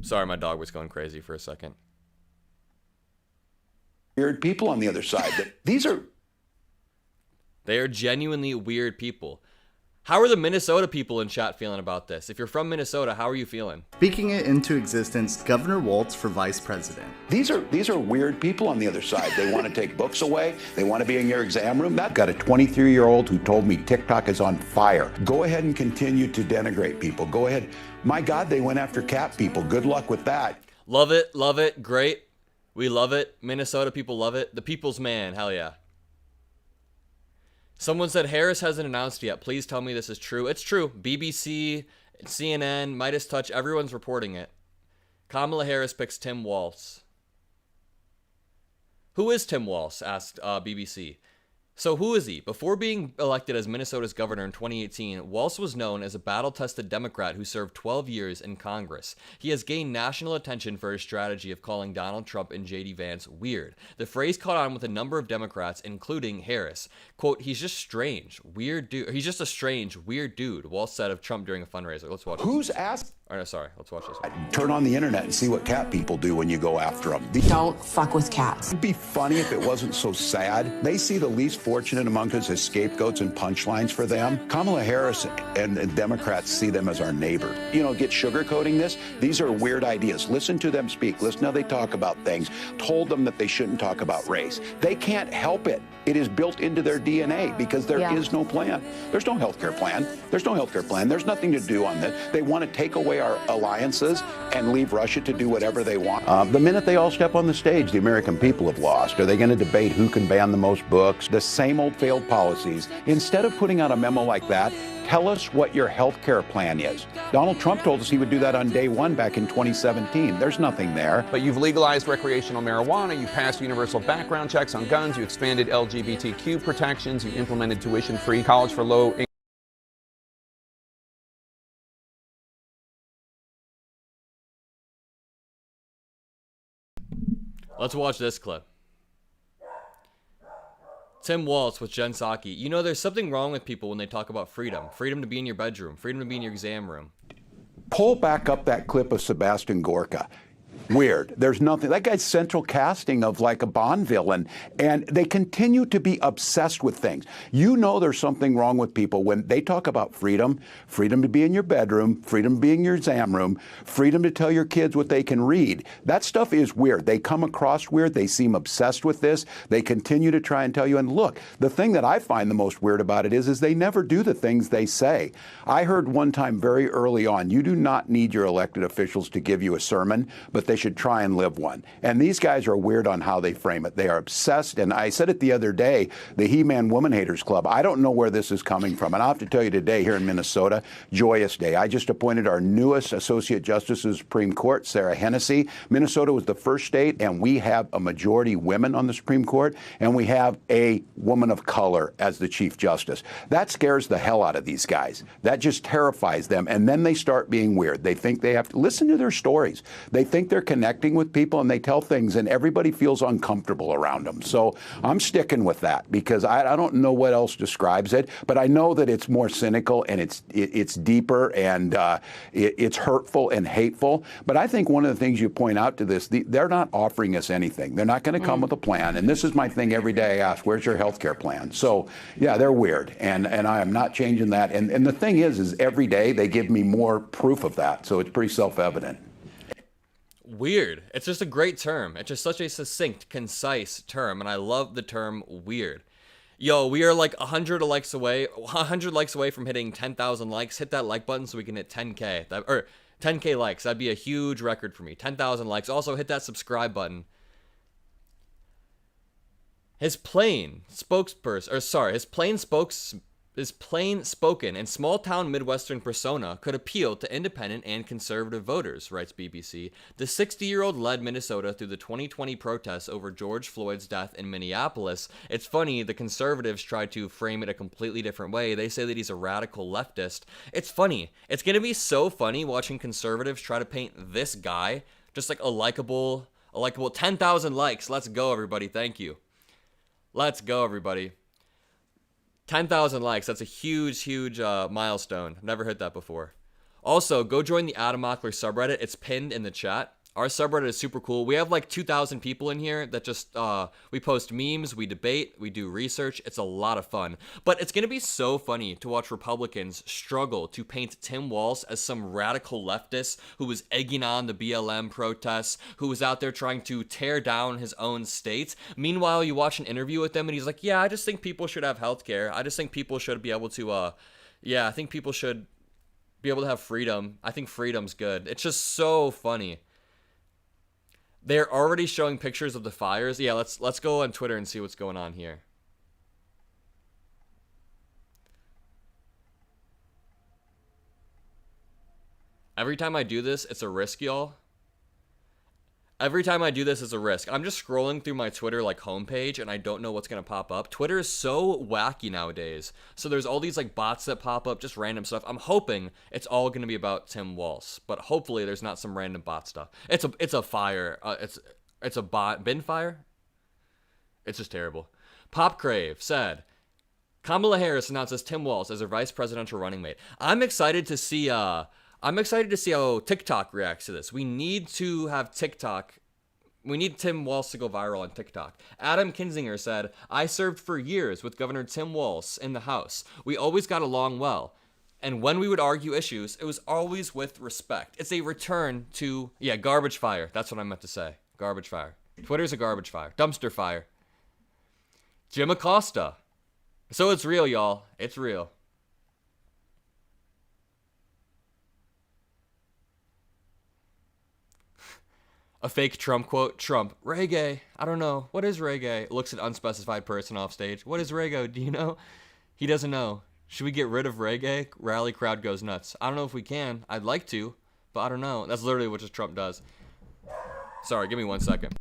Sorry, my dog was going crazy for a second. Weird people on the other side. They are genuinely weird people. How are the Minnesota people in chat feeling about this? If you're from Minnesota, how are you feeling? Speaking it into existence, Governor Walz for vice president. These are weird people on the other side. They want to take books away. They want to be in your exam room. I've got a 23-year-old who told me TikTok is on fire. Go ahead and continue to denigrate people. Go ahead. My God, they went after cat people. Good luck with that. Love it, great. We love it. Minnesota people love it. The people's man, hell yeah. Someone said Harris hasn't announced yet. Please tell me this is true. It's true. BBC, CNN, MeidasTouch, everyone's reporting it. Kamala Harris picks Tim Walz. Who is Tim Walz? Asked BBC. So who is he? Before being elected as Minnesota's governor in 2018, Walz was known as a battle-tested Democrat who served 12 years in Congress. He has gained national attention for his strategy of calling Donald Trump and J.D. Vance weird. The phrase caught on with a number of Democrats, including Harris. Quote, he's just strange, weird dude. He's just a strange, weird dude, Walz said of Trump during a fundraiser. Let's watch this. Who's asked? Oh, no, sorry. Let's watch this one. Turn on the internet and see what cat people do when you go after them. Don't fuck with cats. It'd be funny if it wasn't so sad. They see the least fortunate among us as scapegoats and punchlines for them. Kamala Harris and Democrats see them as our neighbor. You know, get sugarcoating this. These are weird ideas. Listen to them speak. Listen how they talk about things. Told them that they shouldn't talk about race. They can't help it. It is built into their DNA because there is no plan. There's no healthcare plan. There's no healthcare plan. There's nothing to do on this. They want to take away our alliances and leave Russia to do whatever they want. The minute they all step on the stage, the American people have lost. Are they going to debate who can ban the most books? The same old failed policies. Instead of putting out a memo like that, tell us what your health care plan is. Donald Trump told us he would do that on day one back in 2017. There's nothing there. But you've legalized recreational marijuana, you passed universal background checks on guns, you expanded LGBTQ protections, you implemented tuition-free college for low income. Let's watch this clip. Tim Walz with Jen Psaki. You know, there's something wrong with people when they talk about freedom. Freedom to be in your bedroom. Freedom to be in your exam room. Pull back up that clip of Sebastian Gorka. Weird. There's nothing. That guy's central casting of like a Bond villain, and they continue to be obsessed with things. You know there's something wrong with people when they talk about freedom, freedom to be in your bedroom, freedom to be in your exam room, freedom to tell your kids what they can read. That stuff is weird. They come across weird. They seem obsessed with this. They continue to try and tell you. And look, the thing that I find the most weird about it is they never do the things they say. I heard one time very early on, you do not need your elected officials to give you a sermon, but they should try and live one. And these guys are weird on how they frame it. They are obsessed. And I said it the other day, the He-Man Woman Haters Club, I don't know where this is coming from. And I'll have to tell you today here in Minnesota, joyous day. I just appointed our newest Associate Justice of the Supreme Court, Sarah Hennessy. Minnesota was the first state, and we have a majority women on the Supreme Court, and we have a woman of color as the Chief Justice. That scares the hell out of these guys. That just terrifies them. And then they start being weird. They think they have to listen to their stories. They think they're connecting with people, and they tell things, and everybody feels uncomfortable around them. So I'm sticking with that because I don't know what else describes it, but I know that it's more cynical and it's deeper and it's hurtful and hateful. But I think one of the things you point out to this, they're not offering us anything. They're not going to come with a plan. And this is my thing every day. I ask, where's your health care plan? So yeah, they're weird, and I am not changing that. And the thing is every day they give me more proof of that. So it's pretty self-evident. Weird. It's just a great term. It's just such a succinct, concise term, and I love the term weird. Yo, we are like 100 likes away from hitting 10,000 likes. Hit that like button so we can hit 10K. Or 10K likes. That'd be a huge record for me. 10,000 likes. Also, hit that subscribe button. His plain spoken and small-town Midwestern persona could appeal to independent and conservative voters, writes BBC. The 60-year-old led Minnesota through the 2020 protests over George Floyd's death in Minneapolis. It's funny, the conservatives try to frame it a completely different way. They say that he's a radical leftist. It's funny. It's going to be so funny watching conservatives try to paint this guy just like a likable 10,000 likes. Let's go, everybody. Thank you. Let's go, everybody. 10,000 likes. That's a huge, huge milestone. I've never hit that before. Also, go join the Mockler subreddit. It's pinned in the chat. Our subreddit is super cool. We have like 2,000 people in here that just, we post memes, we debate, we do research. It's a lot of fun. But it's going to be so funny to watch Republicans struggle to paint Tim Walz as some radical leftist who was egging on the BLM protests, who was out there trying to tear down his own state. Meanwhile, you watch an interview with him and he's like, yeah, I just think people should have health care. I just think people should be able to, I think people should be able to have freedom. I think freedom's good. It's just so funny. They're already showing pictures of the fires. Yeah, let's go on Twitter and see what's going on here. Every time I do this, it's a risk, y'all. Every time I do this is a risk. I'm just scrolling through my Twitter like homepage and I don't know what's going to pop up. Twitter is so wacky nowadays. So there's all these like bots that pop up, just random stuff. I'm hoping it's all going to be about Tim Walz, but hopefully there's not some random bot stuff. It's a fire. It's a bot bin fire. It's just terrible. Pop Crave said, Kamala Harris announces Tim Walz as her vice presidential running mate. I'm excited to see how TikTok reacts to this. We need to have TikTok. We need Tim Walz to go viral on TikTok. Adam Kinzinger said, I served for years with Governor Tim Walz in the House. We always got along well. And when we would argue issues, it was always with respect. It's a return to, garbage fire. That's what I meant to say. Garbage fire. Twitter's a garbage fire. Dumpster fire. Jim Acosta. So it's real, y'all. It's real. A fake Trump quote. Trump. Reggae. I don't know. What is reggae? Looks at unspecified person off stage. What is reggae? Do you know? He doesn't know. Should we get rid of reggae? Rally crowd goes nuts. I don't know if we can. I'd like to, but I don't know. That's literally what just Trump does. Sorry, give me 1 second.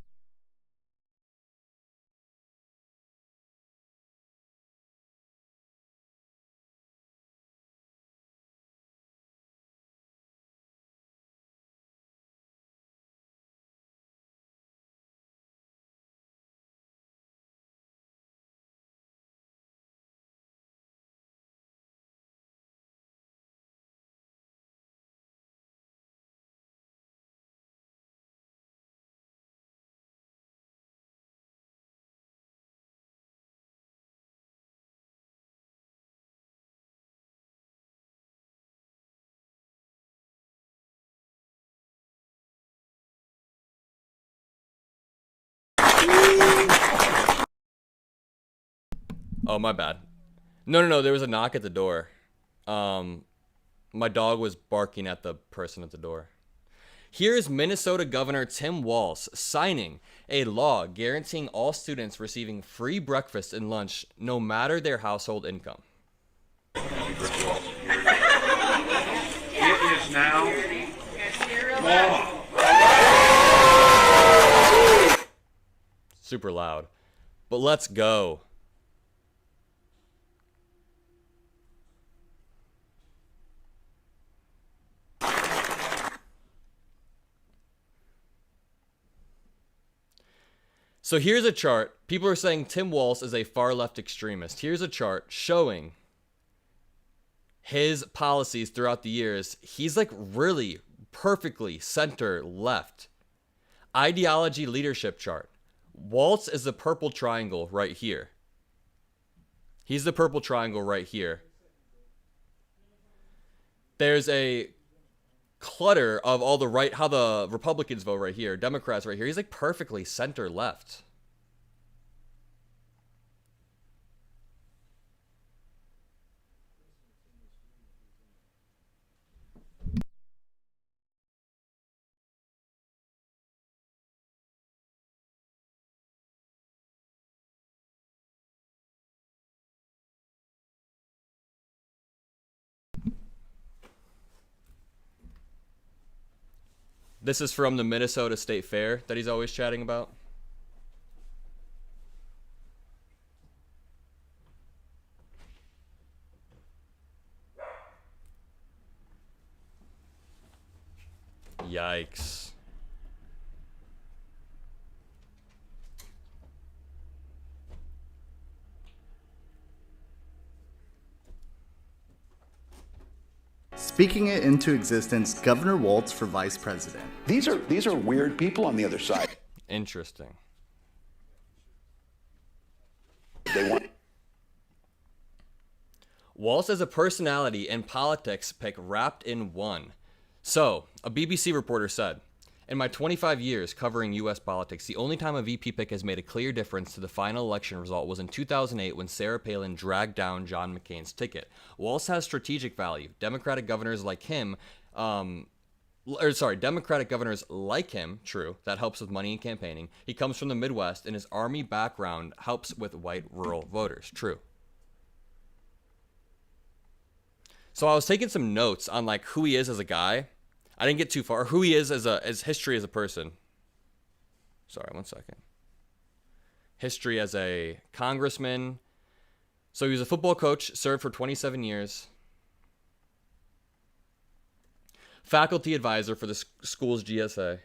Oh, my bad. No. There was a knock at the door. My dog was barking at the person at the door. Here's Minnesota Governor Tim Walz signing a law guaranteeing all students receiving free breakfast and lunch no matter their household income. It is now law. Super loud. But let's go. So here's a chart. People are saying Tim Walz is a far left extremist. Here's a chart showing his policies throughout the years. He's like really perfectly center left. Ideology leadership chart. Walz is the purple triangle right here. He's the purple triangle right here. There's a clutter of all the right, how the Republicans vote right here, Democrats right here. He's like perfectly center left. This is from the Minnesota State Fair that he's always chatting about. Yikes. Speaking it into existence, Governor Walz for vice president. These are weird people on the other side. Interesting. They want. Walz as a personality and politics pick wrapped in one. So, a BBC reporter said, in my 25 years covering U.S. politics, the only time a VP pick has made a clear difference to the final election result was in 2008 when Sarah Palin dragged down John McCain's ticket. Walz has strategic value. Democratic governors like him, true, that helps with money and campaigning. He comes from the Midwest, and his army background helps with white rural voters, true. So I was taking some notes on like who he is as a guy. I didn't get too far. Who he is as history as a person. Sorry, one second. History as a congressman. So he was a football coach, served for 27 years. Faculty advisor for the school's GSA.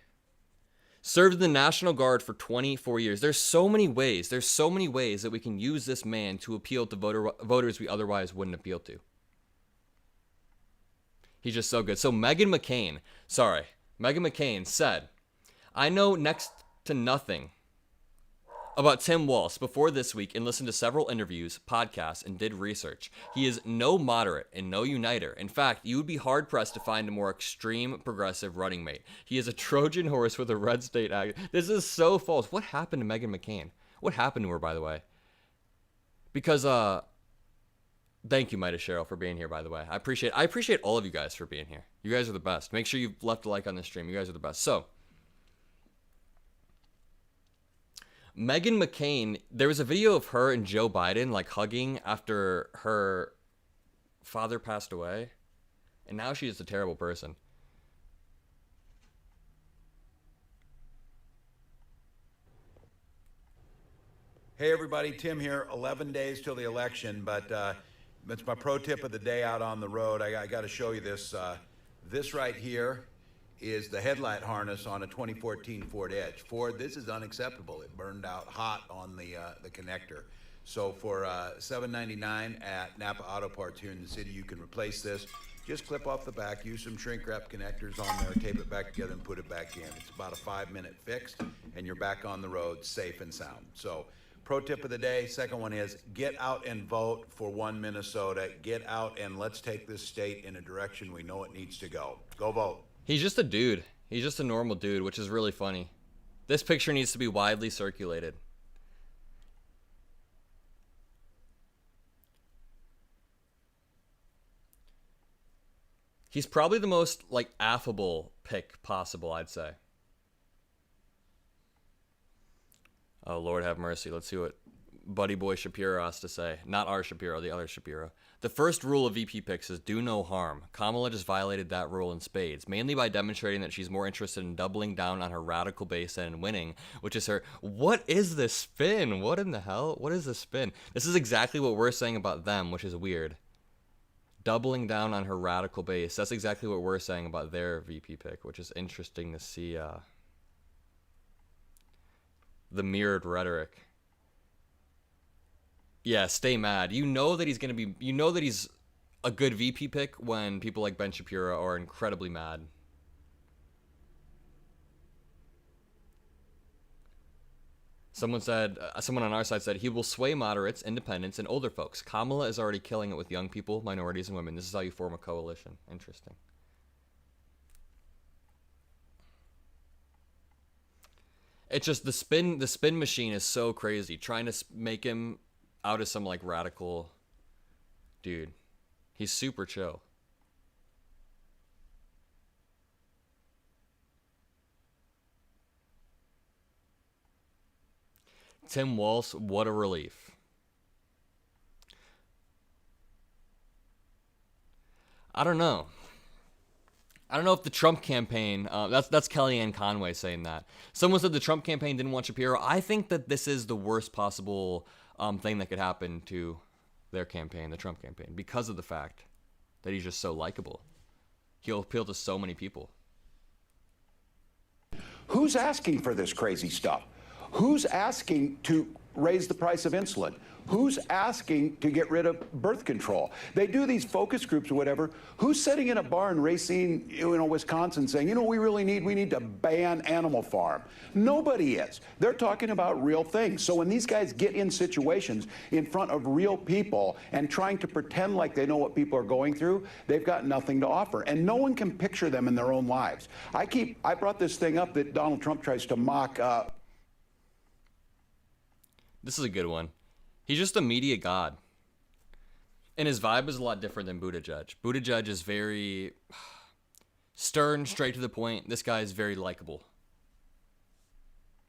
Served in the National Guard for 24 years. There's so many ways. There's so many ways that we can use this man to appeal to voters we otherwise wouldn't appeal to. He's just so good. So Meghan McCain said, I know next to nothing about Tim Walz before this week and listened to several interviews, podcasts, and did research. He is no moderate and no uniter. In fact, you would be hard-pressed to find a more extreme progressive running mate. He is a Trojan horse with a red state act. This is so false. What happened to Meghan McCain? What happened to her, by the way? Because, thank you, MeidasTouch, for being here, by the way. I appreciate all of you guys for being here. You guys are the best. Make sure you've left a like on this stream. You guys are the best. So, Meghan McCain, there was a video of her and Joe Biden like hugging after her father passed away, and now she's a terrible person. Hey everybody, Tim here. 11 days till the election, but it's my pro tip of the day out on the road. I got to show you this. This right here is the headlight harness on a 2014 Ford Edge. Ford, this is unacceptable. It burned out hot on the connector. So for $7.99 at Napa Auto Parts here in the city, you can replace this. Just clip off the back, use some shrink wrap connectors on there, tape it back together and put it back in. It's about a 5-minute fix and you're back on the road safe and sound. So pro tip of the day, second one is get out and vote for One Minnesota. Get out and let's take this state in a direction we know it needs to go. Go vote. He's just a dude. He's just a normal dude, which is really funny. This picture needs to be widely circulated. He's probably the most, like, affable pick possible, I'd say. Oh, Lord have mercy. Let's see what Buddy Boy Shapiro has to say. Not our Shapiro, the other Shapiro. The first rule of VP picks is do no harm. Kamala just violated that rule in spades, mainly by demonstrating that she's more interested in doubling down on her radical base than in winning, which is her... What is this spin? What in the hell? What is this spin? This is exactly what we're saying about them, which is weird. Doubling down on her radical base. That's exactly what we're saying about their VP pick, which is interesting to see the mirrored rhetoric. Yeah, stay mad. You know that he's going to be... You know that he's a good VP pick when people like Ben Shapiro are incredibly mad. Someone on our side said, he will sway moderates, independents, and older folks. Kamala is already killing it with young people, minorities, and women. This is how you form a coalition. Interesting. It's just the spin machine is so crazy. Trying to make him out as some like radical dude. He's super chill. Tim Walz, what a relief. I don't know. I don't know if the Trump campaign, that's Kellyanne Conway saying that. Someone said the Trump campaign didn't want Shapiro. I think that this is the worst possible thing that could happen to their campaign, the Trump campaign, because of the fact that he's just so likable. He'll appeal to so many people. Who's asking for this crazy stuff? Who's asking to raise the price of insulin? Who's asking to get rid of birth control? They do these focus groups or whatever. Who's sitting in a bar in Racine, Wisconsin saying, we need to ban Animal Farm? Nobody is. They're talking about real things. So when these guys get in situations in front of real people and trying to pretend like they know what people are going through, they've got nothing to offer. And no one can picture them in their own lives. I brought this thing up that Donald Trump tries to mock. This is a good one. He's just a media god. And his vibe is a lot different than Buttigieg. Buttigieg is very stern, straight to the point. This guy is very likable.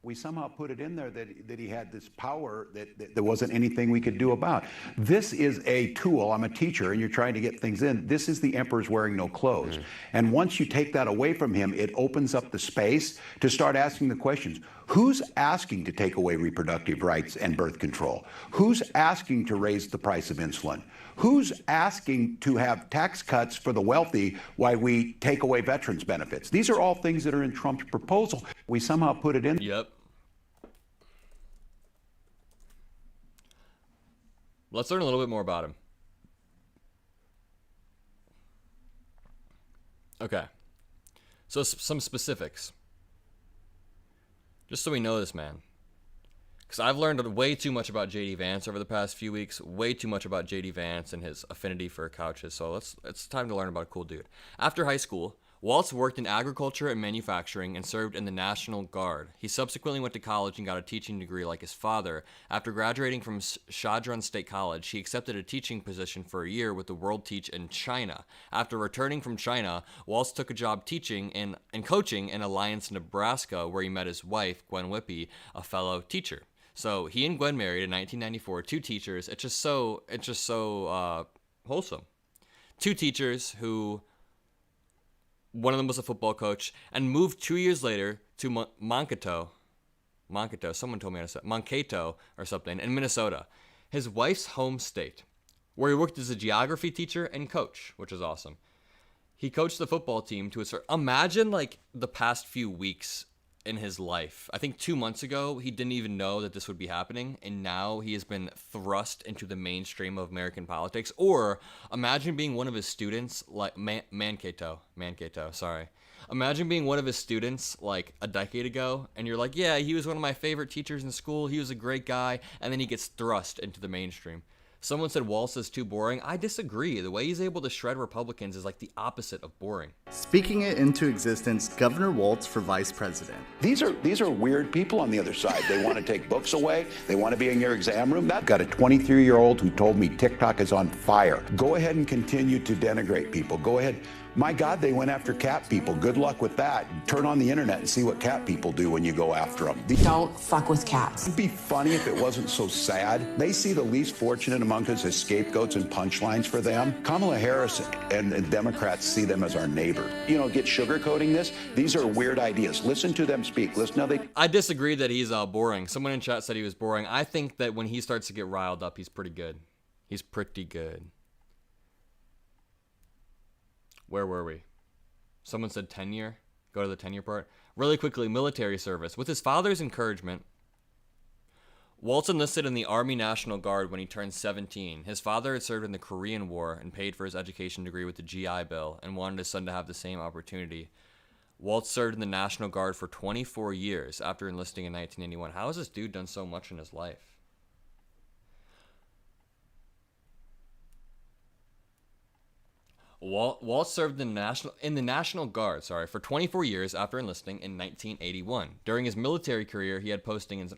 We somehow put it in there that he had this power that there wasn't anything we could do about. This is a tool. I'm a teacher, and you're trying to get things in. This is the emperor's wearing no clothes. And once you take that away from him, it opens up the space to start asking the questions. Who's asking to take away reproductive rights and birth control? Who's asking to raise the price of insulin? Who's asking to have tax cuts for the wealthy while we take away veterans benefits? These are all things that are in Trump's proposal. We somehow put it in. Yep. Let's learn a little bit more about him. Okay. So some specifics. Just so we know this man. Because I've learned way too much about J.D. Vance over the past few weeks. Way too much about J.D. Vance and his affinity for couches. So it's time to learn about a cool dude. After high school, Walz worked in agriculture and manufacturing and served in the National Guard. He subsequently went to college and got a teaching degree like his father. After graduating from Shadran State College, he accepted a teaching position for a year with the World Teach in China. After returning from China, Walz took a job teaching and coaching in Alliance, Nebraska, where he met his wife, Gwen Whippy, a fellow teacher. So he and Gwen married in 1994, 2 teachers. It's just so wholesome. 2 teachers who... One of them was a football coach, and moved 2 years later to Mankato, someone told me how to say it, Mankato or something, in Minnesota, his wife's home state, where he worked as a geography teacher and coach, which is awesome. He coached the football team to a certain... Imagine, like, the past few weeks in his life. I think 2 months ago, he didn't even know that this would be happening, and now he has been thrust into the mainstream of American politics. Or imagine being one of his students, like Mankato, sorry. Imagine being one of his students like a decade ago, and you're like, yeah, he was one of my favorite teachers in school, he was a great guy, and then he gets thrust into the mainstream. Someone said Walz is too boring. I disagree. The way he's able to shred Republicans is like the opposite of boring. Speaking it into existence, Governor Walz for vice president. These are weird people on the other side. They want to take books away. They want to be in your exam room. I've got a 23-year-old who told me TikTok is on fire. Go ahead and continue to denigrate people. Go ahead. My God, they went after cat people. Good luck with that. Turn on the internet and see what cat people do when you go after them. Don't fuck with cats. It'd be funny if it wasn't so sad. They see the least fortunate among us as scapegoats and punchlines for them. Kamala Harris and Democrats see them as our neighbor. You know, get sugarcoating this. These are weird ideas. Listen to them speak. Listen how they... I disagree that he's boring. Someone in chat said he was boring. I think that when he starts to get riled up, he's pretty good. He's pretty good. Where were we? Someone said tenure. Go to the tenure part. Really quickly, military service. With his father's encouragement, Walz enlisted in the Army National Guard when he turned 17. His father had served in the Korean War and paid for his education degree with the GI Bill and wanted his son to have the same opportunity. Walz served in the National Guard for 24 years after enlisting in 1981. How has this dude done so much in his life? Walz served in the National Guard for 24 years after enlisting in 1981. During his military career, he had postings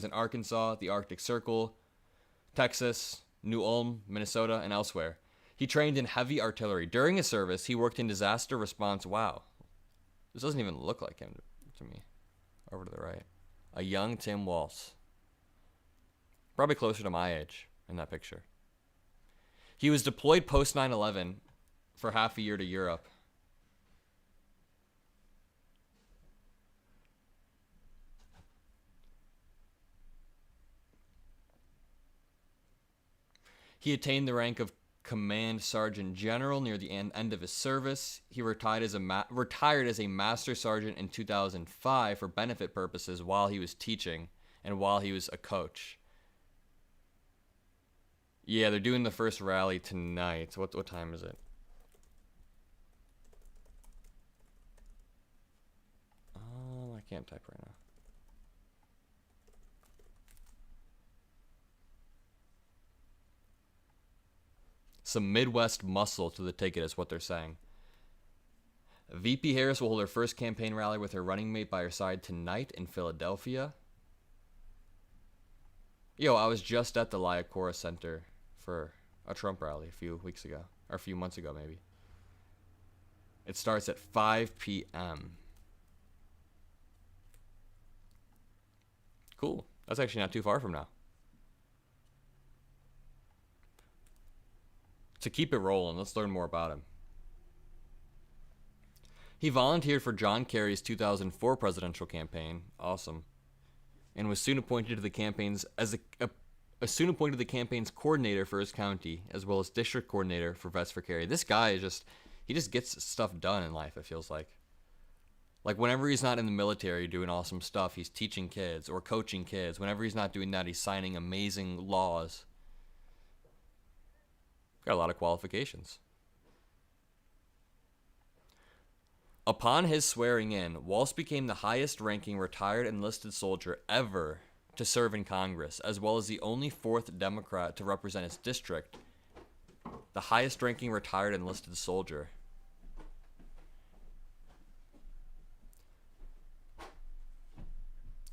in Arkansas, the Arctic Circle, Texas, New Ulm, Minnesota, and elsewhere. He trained in heavy artillery. During his service, he worked in disaster response. Wow. This doesn't even look like him to me. Over to the right. A young Tim Walz. Probably closer to my age in that picture. He was deployed post 9/11 for half a year to Europe. He attained the rank of Command Sergeant General near the end of his service. He retired as a Master Sergeant in 2005 for benefit purposes while he was teaching and while he was a coach. Yeah, they're doing the first rally tonight. What time is it? Oh, I can't type right now. Some Midwest muscle to the ticket is what they're saying. VP Harris will hold her first campaign rally with her running mate by her side tonight in Philadelphia. Yo, I was just at the Liacora Center for a Trump rally a few weeks ago, or a few months ago maybe. It starts at 5 p.m. Cool. That's actually not too far from now. To keep it rolling, let's learn more about him. He volunteered for John Kerry's 2004 presidential campaign. Awesome. And was soon appointed to the campaign's coordinator for his county, as well as district coordinator for Vets for Kerry. This guy is he just gets stuff done in life, it feels like. Like, whenever he's not in the military doing awesome stuff, he's teaching kids or coaching kids. Whenever he's not doing that, he's signing amazing laws. Got a lot of qualifications. Upon his swearing in, Walz became the highest-ranking retired enlisted soldier ever to serve in Congress, as well as the only fourth Democrat to represent his district. The highest-ranking retired enlisted soldier.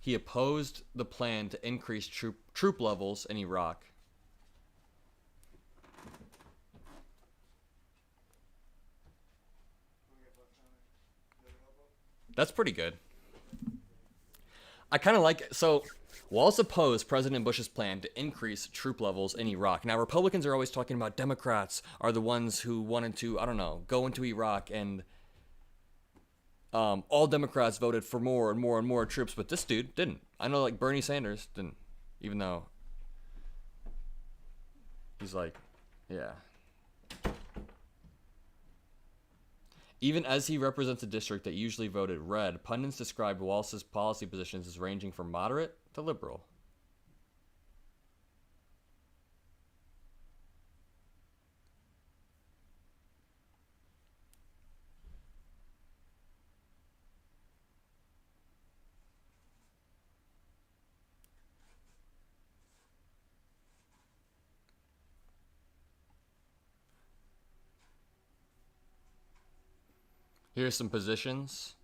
He opposed the plan to increase troop levels in Iraq. That's pretty good. I kind of like it. So, Walz opposed President Bush's plan to increase troop levels in Iraq. Now, Republicans are always talking about Democrats are the ones who wanted to, I don't know, go into Iraq, and all Democrats voted for more and more and more troops, but this dude didn't. I know, like, Bernie Sanders didn't, even though he's like, yeah. Even as he represents a district that usually voted red, pundits described Walz's policy positions as ranging from moderate to liberal. Here's some positions.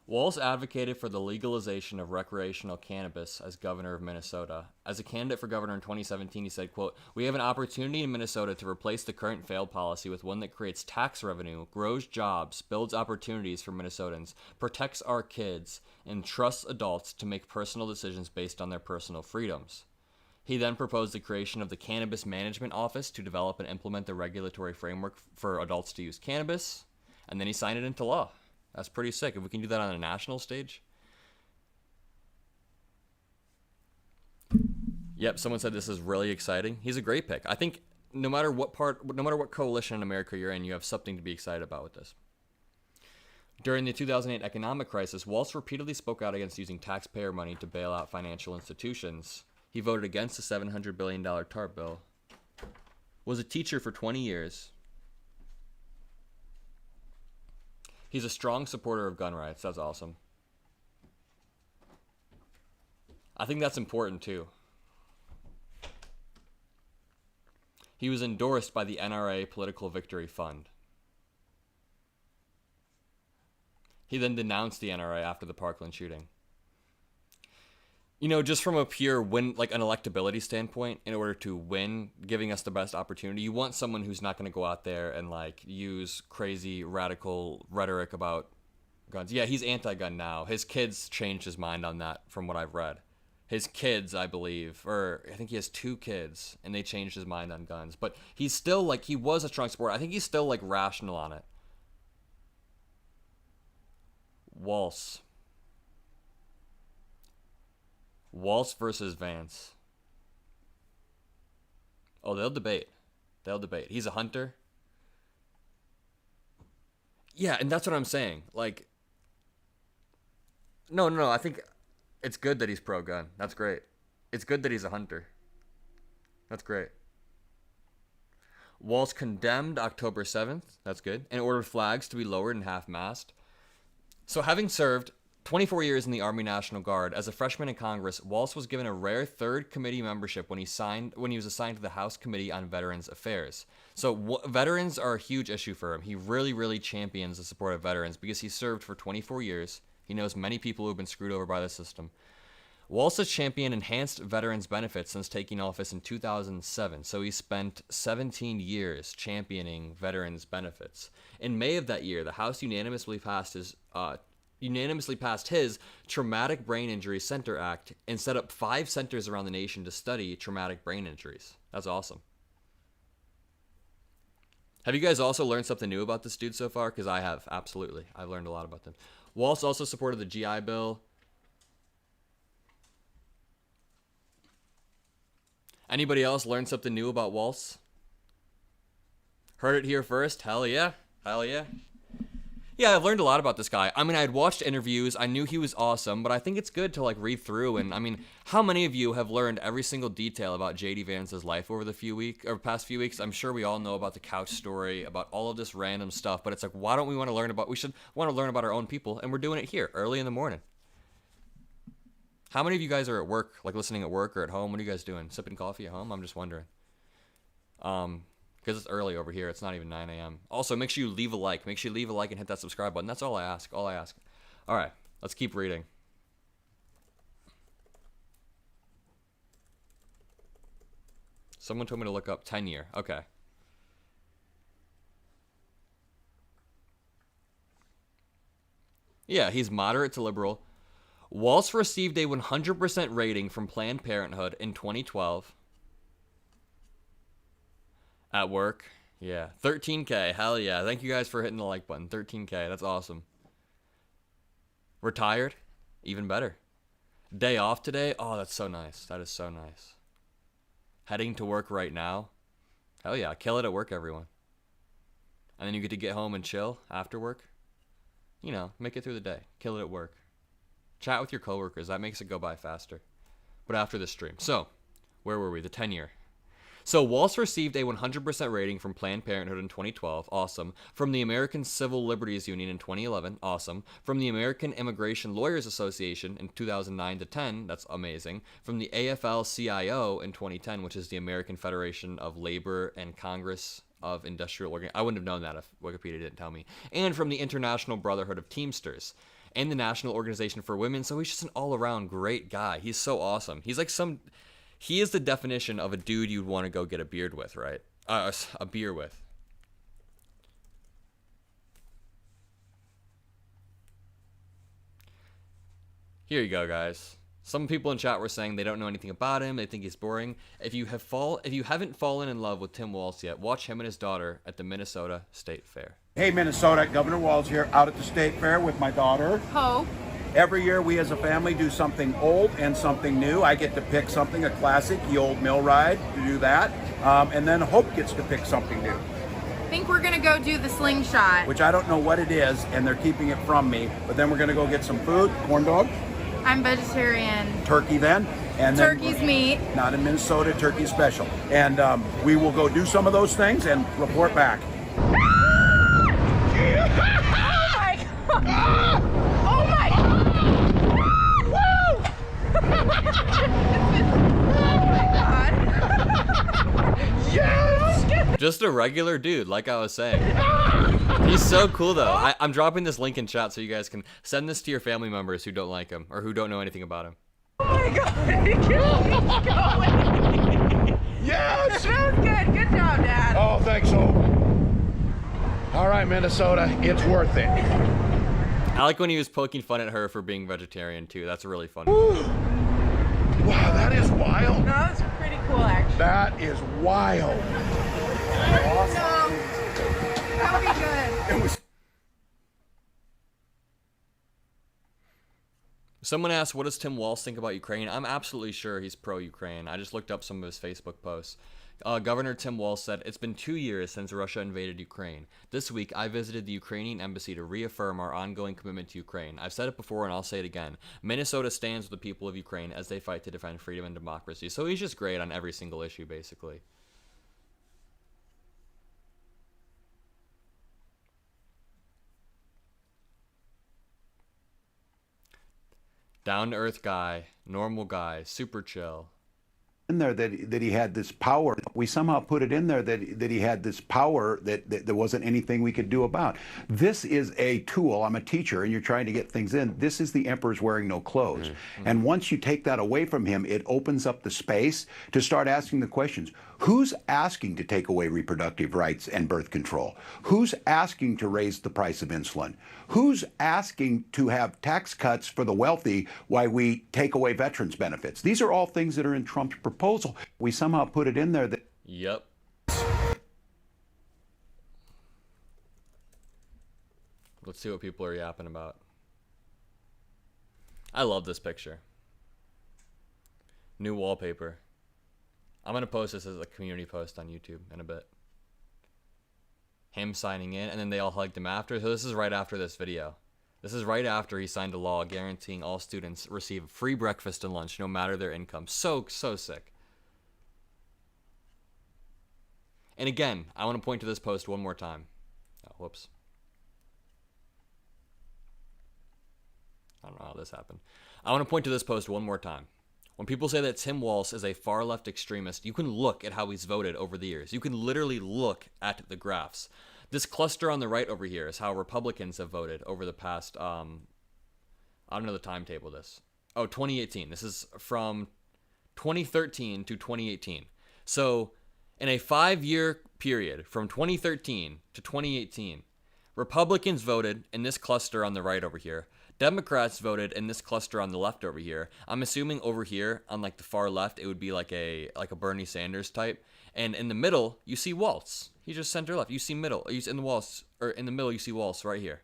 Walz advocated for the legalization of recreational cannabis as governor of Minnesota. As a candidate for governor in 2017, he said, quote, "We have an opportunity in Minnesota to replace the current failed policy with one that creates tax revenue, grows jobs, builds opportunities for Minnesotans, protects our kids, and trusts adults to make personal decisions based on their personal freedoms." He then proposed the creation of the Cannabis Management Office to develop and implement the regulatory framework for adults to use cannabis. And then he signed it into law. That's pretty sick. If we can do that on a national stage. Yep, someone said this is really exciting. He's a great pick. I think no matter what coalition in America you're in, you have something to be excited about with this. During the 2008 economic crisis, Walz repeatedly spoke out against using taxpayer money to bail out financial institutions. He voted against the $700 billion TARP bill. Was a teacher for 20 years. He's a strong supporter of gun rights. That's awesome. I think that's important too. He was endorsed by the NRA Political Victory Fund. He then denounced the NRA after the Parkland shooting. You know, just from a pure win, like an electability standpoint, in order to win, giving us the best opportunity, you want someone who's not going to go out there and like use crazy radical rhetoric about guns. Yeah, he's anti-gun now. His kids changed his mind on that from what I've read. His kids, I believe, or I think he has 2 kids, and they changed his mind on guns. But he's still like, he was a strong supporter. I think he's still like rational on it. Walz versus Vance. Oh, they'll debate. He's a hunter. Yeah, and that's what I'm saying. Like, no, I think it's good that he's pro-gun. That's great. It's good that he's a hunter. That's great. Walz condemned October 7th. That's good. And ordered flags to be lowered and half-mast. So having served 24 years in the Army National Guard, as a freshman in Congress, Walz was given a rare third committee membership when he was assigned to the House Committee on Veterans Affairs. So veterans are a huge issue for him. He really, really champions the support of veterans because he served for 24 years. He knows many people who have been screwed over by the system. Walz has championed enhanced veterans benefits since taking office in 2007, so he spent 17 years championing veterans benefits. In May of that year, the House unanimously passed his unanimously passed his Traumatic Brain Injury Center Act and set up 5 centers around the nation to study traumatic brain injuries. That's awesome. Have you guys also learned something new about this dude so far? Because I have, absolutely. I've learned a lot about them. Walz also supported the GI Bill. Anybody else learn something new about Walz? Heard it here first? Hell yeah. Hell yeah. Yeah, I've learned a lot about this guy. I mean, I had watched interviews. I knew he was awesome, but I think it's good to like read through. And I mean, how many of you have learned every single detail about JD Vance's life over the past few weeks? I'm sure we all know about the couch story, about all of this random stuff, but it's like, why don't we want to learn about, we should want to learn about our own people, and we're doing it here early in the morning. How many of you guys are at work, like listening at work or at home? What are you guys doing? Sipping coffee at home? I'm just wondering. Because it's early over here. It's not even 9 a.m. Also, make sure you leave a like. Make sure you leave a like and hit that subscribe button. That's all I ask. All I ask. All right. Let's keep reading. Someone told me to look up tenure. Okay. Yeah, he's moderate to liberal. Walz received a 100% rating from Planned Parenthood in 2012. At work, yeah. 13K, hell yeah. Thank you guys for hitting the like button. 13K, that's awesome. Retired, even better. Day off today, oh, that's so nice. That is so nice. Heading to work right now. Hell yeah, kill it at work, everyone. And then you get to get home and chill after work. You know, make it through the day. Kill it at work. Chat with your coworkers, that makes it go by faster. But after this stream. So, where were we? The tenure. So Walz received a 100% rating from Planned Parenthood in 2012, awesome. From the American Civil Liberties Union in 2011, awesome. From the American Immigration Lawyers Association in 2009 to 10, that's amazing. From the AFL-CIO in 2010, which is the American Federation of Labor and Congress of Industrial Organization. I wouldn't have known that if Wikipedia didn't tell me. And from the International Brotherhood of Teamsters and the National Organization for Women. So he's just an all-around great guy. He's so awesome. He's like he is the definition of a dude you'd want to go get a beard with, right? A beer with. Here you go, guys. Some people in chat were saying they don't know anything about him. They think he's boring. If you haven't fallen in love with Tim Walz yet, watch him and his daughter at the Minnesota State Fair. Hey, Minnesota, Governor Walz here, out at the State Fair with my daughter. Hope. Every year we as a family do something old and something new. I get to pick something, a classic, the old mill ride, to do that. And then Hope gets to pick something new. I think we're gonna go do the slingshot. Which I don't know what it is, and they're keeping it from me. But then we're gonna go get some food, corn dog. I'm vegetarian. Turkey then. And Turkey's meat. Not in Minnesota, turkey special. And we will go do some of those things and report back. Oh my God. Oh my God. Woo! Oh my God. Yes! Just a regular dude, like I was saying. He's so cool, though. I'm dropping this link in chat so you guys can send this to your family members who don't like him or who don't know anything about him. Oh my God. Keep going. Yes! That was good. Good job, Dad. Oh, thanks, Hope. All right, Minnesota, it's worth it. I like when he was poking fun at her for being vegetarian, too. That's really funny. Wow, that is wild. No, that was pretty cool, actually. That is wild. No, that would be good. It was. Someone asked, what does Tim Walz think about Ukraine? I'm absolutely sure he's pro-Ukraine. I just looked up some of his Facebook posts. Governor Tim Walz said, it's been 2 years since Russia invaded Ukraine. This week, I visited the Ukrainian embassy to reaffirm our ongoing commitment to Ukraine. I've said it before and I'll say it again. Minnesota stands with the people of Ukraine as they fight to defend freedom and democracy. So he's just great on every single issue, basically. Down-to-earth guy, normal guy, super chill. in there that he had this power. We somehow put it in there that he had this power that there wasn't anything we could do about. This is a tool. I'm a teacher, and you're trying to get things in. This is the emperor's wearing no clothes. And once you take that away from him, it opens up the space to start asking the questions. Who's asking to take away reproductive rights and birth control? Who's asking to raise the price of insulin? Who's asking to have tax cuts for the wealthy while we take away veterans' benefits? These are all things that are in Trump's proposal. We somehow put it in there that... Yep. Let's see what people are yapping about. I love this picture. New wallpaper. I'm going to post this as a community post on YouTube in a bit. Him signing in, and then they all hugged him after. So this is right after this video. This is right after he signed a law guaranteeing all students receive free breakfast and lunch no matter their income. So sick. And again, I want to point to this post one more time. Oh, whoops. I don't know how this happened. I want to point to this post one more time. When people say that Tim Walz is a far-left extremist, you can look at how he's voted over the years. You can literally look at the graphs. This cluster on the right over here is how Republicans have voted over the past, I don't know the timetable of this. Oh, 2018. This is from 2013 to 2018. So in a 5-year period from 2013 to 2018, Republicans voted in this cluster on the right over here. Democrats voted in this cluster on the left over here. I'm assuming over here on like the far left, it would be like a Bernie Sanders type. And in the middle, you see Walz. He's just center left. You see middle. You see in the Walz, or in the middle, you see Walz right here.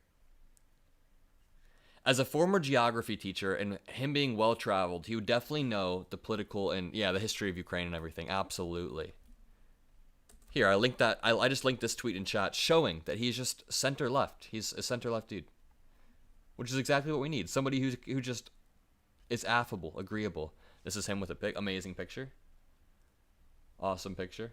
As a former geography teacher and him being well traveled, he would definitely know the political and the history of Ukraine and everything. Absolutely. Here, I linked that. I just linked this tweet in chat showing that he's just center left. He's a center left dude. Which is exactly what we need. Somebody who just is affable, agreeable. This is him with a amazing picture. Awesome picture.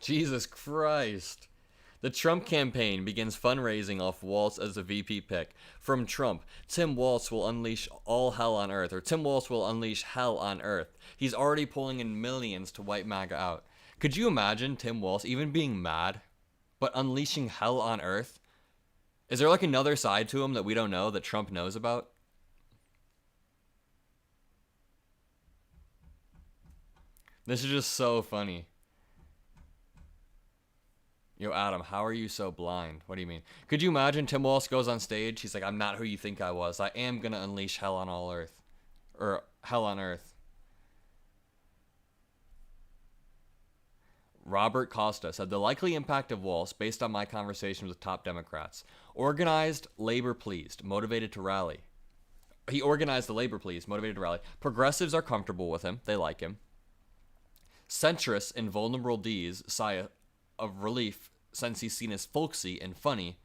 Jesus Christ. The Trump campaign begins fundraising off Walz as a VP pick. From Trump, Tim Walz will unleash all hell on earth, or Tim Walz will unleash hell on earth. He's already pulling in millions to wipe MAGA out. Could you imagine Tim Walz even being mad, but unleashing hell on earth? Is there like another side to him that we don't know that Trump knows about? This is just so funny. Yo, Adam, how are you so blind? What do you mean? Could you imagine Tim Walz goes on stage? He's like, I'm not who you think I was. I am going to unleash hell on all earth. Or hell on earth. Robert Costa said, the likely impact of Walz, based on my conversations with top Democrats. Organized, labor-pleased, motivated to rally. He organized the labor-pleased, motivated to rally. Progressives are comfortable with him. They like him. Centrists and vulnerable Ds sigh of relief since he's seen as folksy and funny.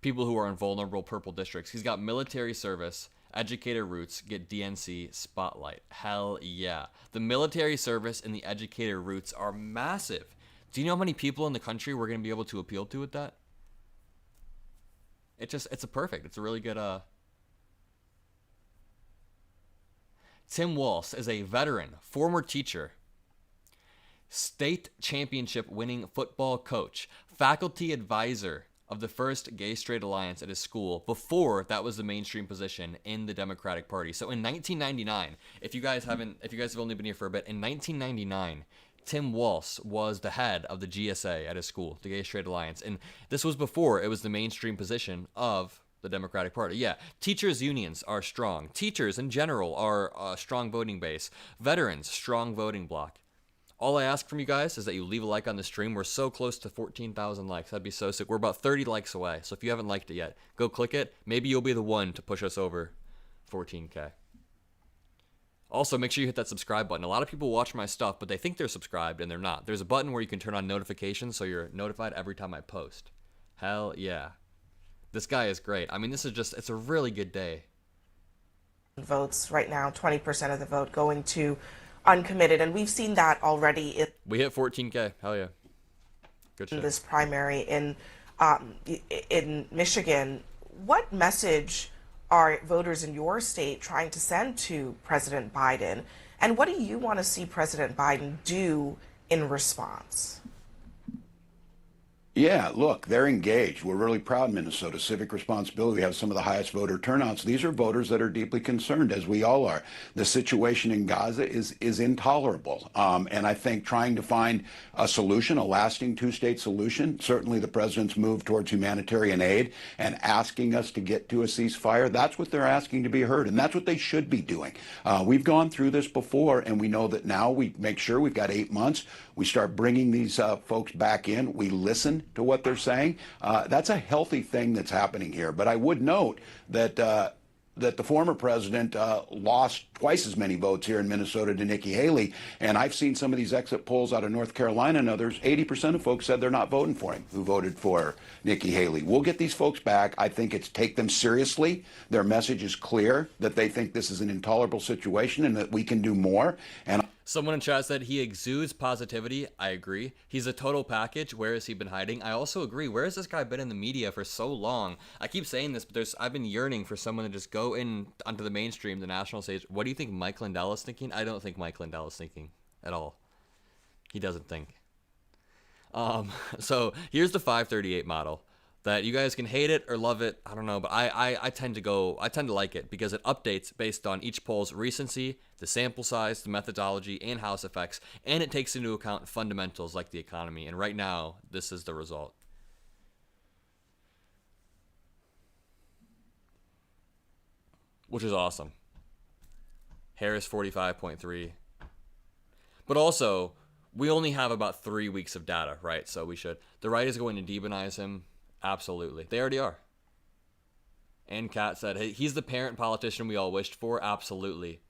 People who are in vulnerable purple districts. He's got military service, educator roots, get DNC spotlight. Hell yeah. The military service and the educator roots are massive. Do you know how many people in the country we're going to be able to appeal to with that? It's a perfect. It's a really good, Tim Walz is a veteran, former teacher, state championship winning football coach, faculty advisor of the first gay-straight alliance at his school before that was the mainstream position in the Democratic Party. So in 1999, if you guys have only been here for a bit, in 1999, Tim Walz was the head of the GSA at his school, the Gay-Straight Alliance, and this was before it was the mainstream position of the Democratic Party. Yeah, teachers' unions are strong. Teachers in general are a strong voting base. Veterans, strong voting bloc. All I ask from you guys is that you leave a like on the stream. We're so close to 14,000 likes. That'd be so sick. We're about 30 likes away. So if you haven't liked it yet, go click it. Maybe you'll be the one to push us over 14K. Also, make sure you hit that subscribe button. A lot of people watch my stuff, but they think they're subscribed and they're not. There's a button where you can turn on notifications so you're notified every time I post. Hell yeah. This guy is great. I mean, it's a really good day. Votes right now, 20% of the vote going to uncommitted, and we've seen that already we hit 14K. Hell yeah. Good shit. In this primary in in Michigan. What message are voters in your state trying to send to President Biden? And what do you want to see President Biden do in response? Yeah, look, they're engaged. We're really proud in Minnesota. Civic responsibility. We have some of the highest voter turnouts. These are voters that are deeply concerned, as we all are. The situation in Gaza is intolerable. And I think trying to find a solution, a lasting two-state solution, certainly the president's move towards humanitarian aid and asking us to get to a ceasefire, that's what they're asking to be heard. And that's what they should be doing. We've gone through this before, and we know that now we make sure we've got 8 months. We start bringing these folks back in. We listen to what they're saying. That's a healthy thing that's happening here. But I would note that that the former president lost twice as many votes here in Minnesota to Nikki Haley. And I've seen some of these exit polls out of North Carolina and others. 80% of folks said they're not voting for him who voted for Nikki Haley. We'll get these folks back. I think it's take them seriously. Their message is clear that they think this is an intolerable situation and that we can do more. And someone in chat said he exudes positivity. I agree. He's a total package. Where has he been hiding? I also agree. Where has this guy been in the media for so long? I keep saying this, but I've been yearning for someone to just go in onto the mainstream, the national stage. What do you think Mike Lindell is thinking? I don't think Mike Lindell is thinking at all. He doesn't think. So here's the 538 model. That you guys can hate it or love it, I don't know, but I tend to like it because it updates based on each poll's recency, the sample size, the methodology, and house effects, and it takes into account fundamentals like the economy. And right now, this is the result. Which is awesome. Harris 45.3. But also, we only have about 3 weeks of data, right? So we should. The right is going to demonize him. Absolutely. They already are. And Kat said, hey, he's the parent politician we all wished for. Absolutely.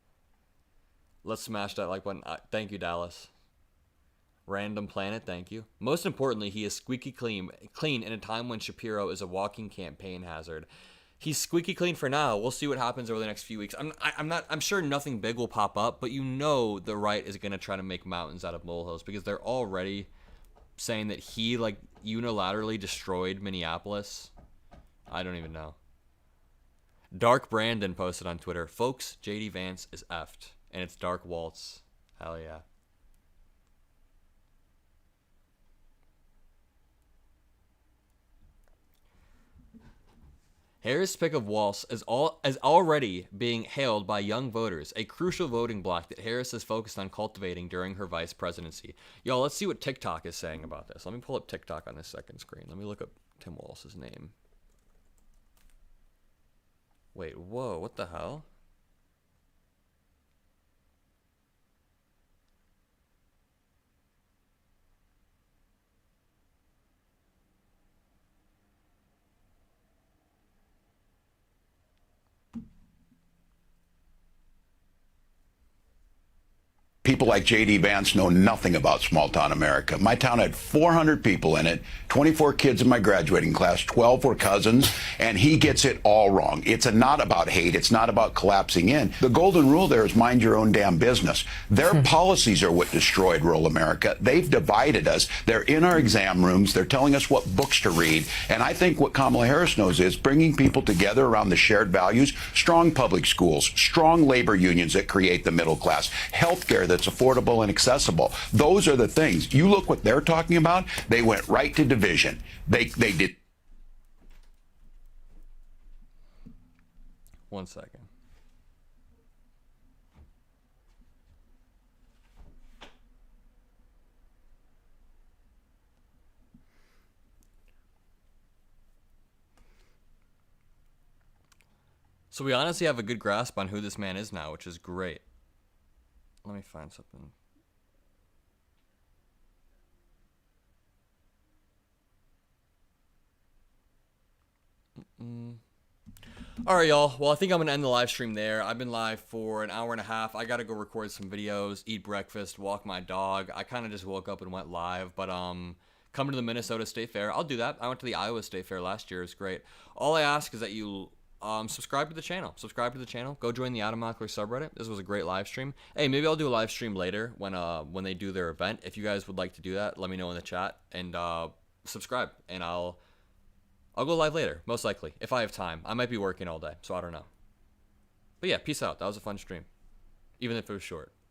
Let's smash that like button. Thank you, Dallas. Random Planet, thank you. Most importantly, he is squeaky clean in a time when Shapiro is a walking campaign hazard. He's squeaky clean for now. We'll see what happens over the next few weeks. I'm sure nothing big will pop up, but you know the right is going to try to make mountains out of molehills because they're already saying that he like unilaterally destroyed Minneapolis. I don't even know. Dark Brandon posted on Twitter, folks, JD Vance is effed. And it's Dark Waltz. Hell yeah. Harris' pick of Walz is already being hailed by young voters, a crucial voting bloc that Harris is focused on cultivating during her vice presidency. Y'all, let's see what TikTok is saying about this. Let me pull up TikTok on this second screen. Let me look up Tim Walz's name. Wait, whoa, what the hell? People like J.D. Vance know nothing about small-town America. My town had 400 people in it, 24 kids in my graduating class, 12 were cousins, and he gets it all wrong. It's not about hate. It's not about collapsing in. The golden rule there is mind your own damn business. Their policies are what destroyed rural America. They've divided us. They're in our exam rooms. They're telling us what books to read. And I think what Kamala Harris knows is bringing people together around the shared values, strong public schools, strong labor unions that create the middle class, healthcare that's affordable and accessible. Those are the things. You look what they're talking about. They went right to division. They did. 1 second. So we honestly have a good grasp on who this man is now, which is great. Let me find something. All right, y'all. Well, I think I'm going to end the live stream there. I've been live for an hour and a half. I got to go record some videos, eat breakfast, walk my dog. I kind of just woke up and went live, but coming to the Minnesota State Fair, I'll do that. I went to the Iowa State Fair last year. It was great. All I ask is that you subscribe to the channel. Go join the Mockler subreddit. This was a great live stream. Hey, maybe I'll do a live stream later when they do their event. If you guys would like to do that, let me know in the chat and subscribe, and I'll I'll go live later, most likely, if I have time. I might be working all day, so I don't know. But yeah, peace out. That was a fun stream, even if it was short.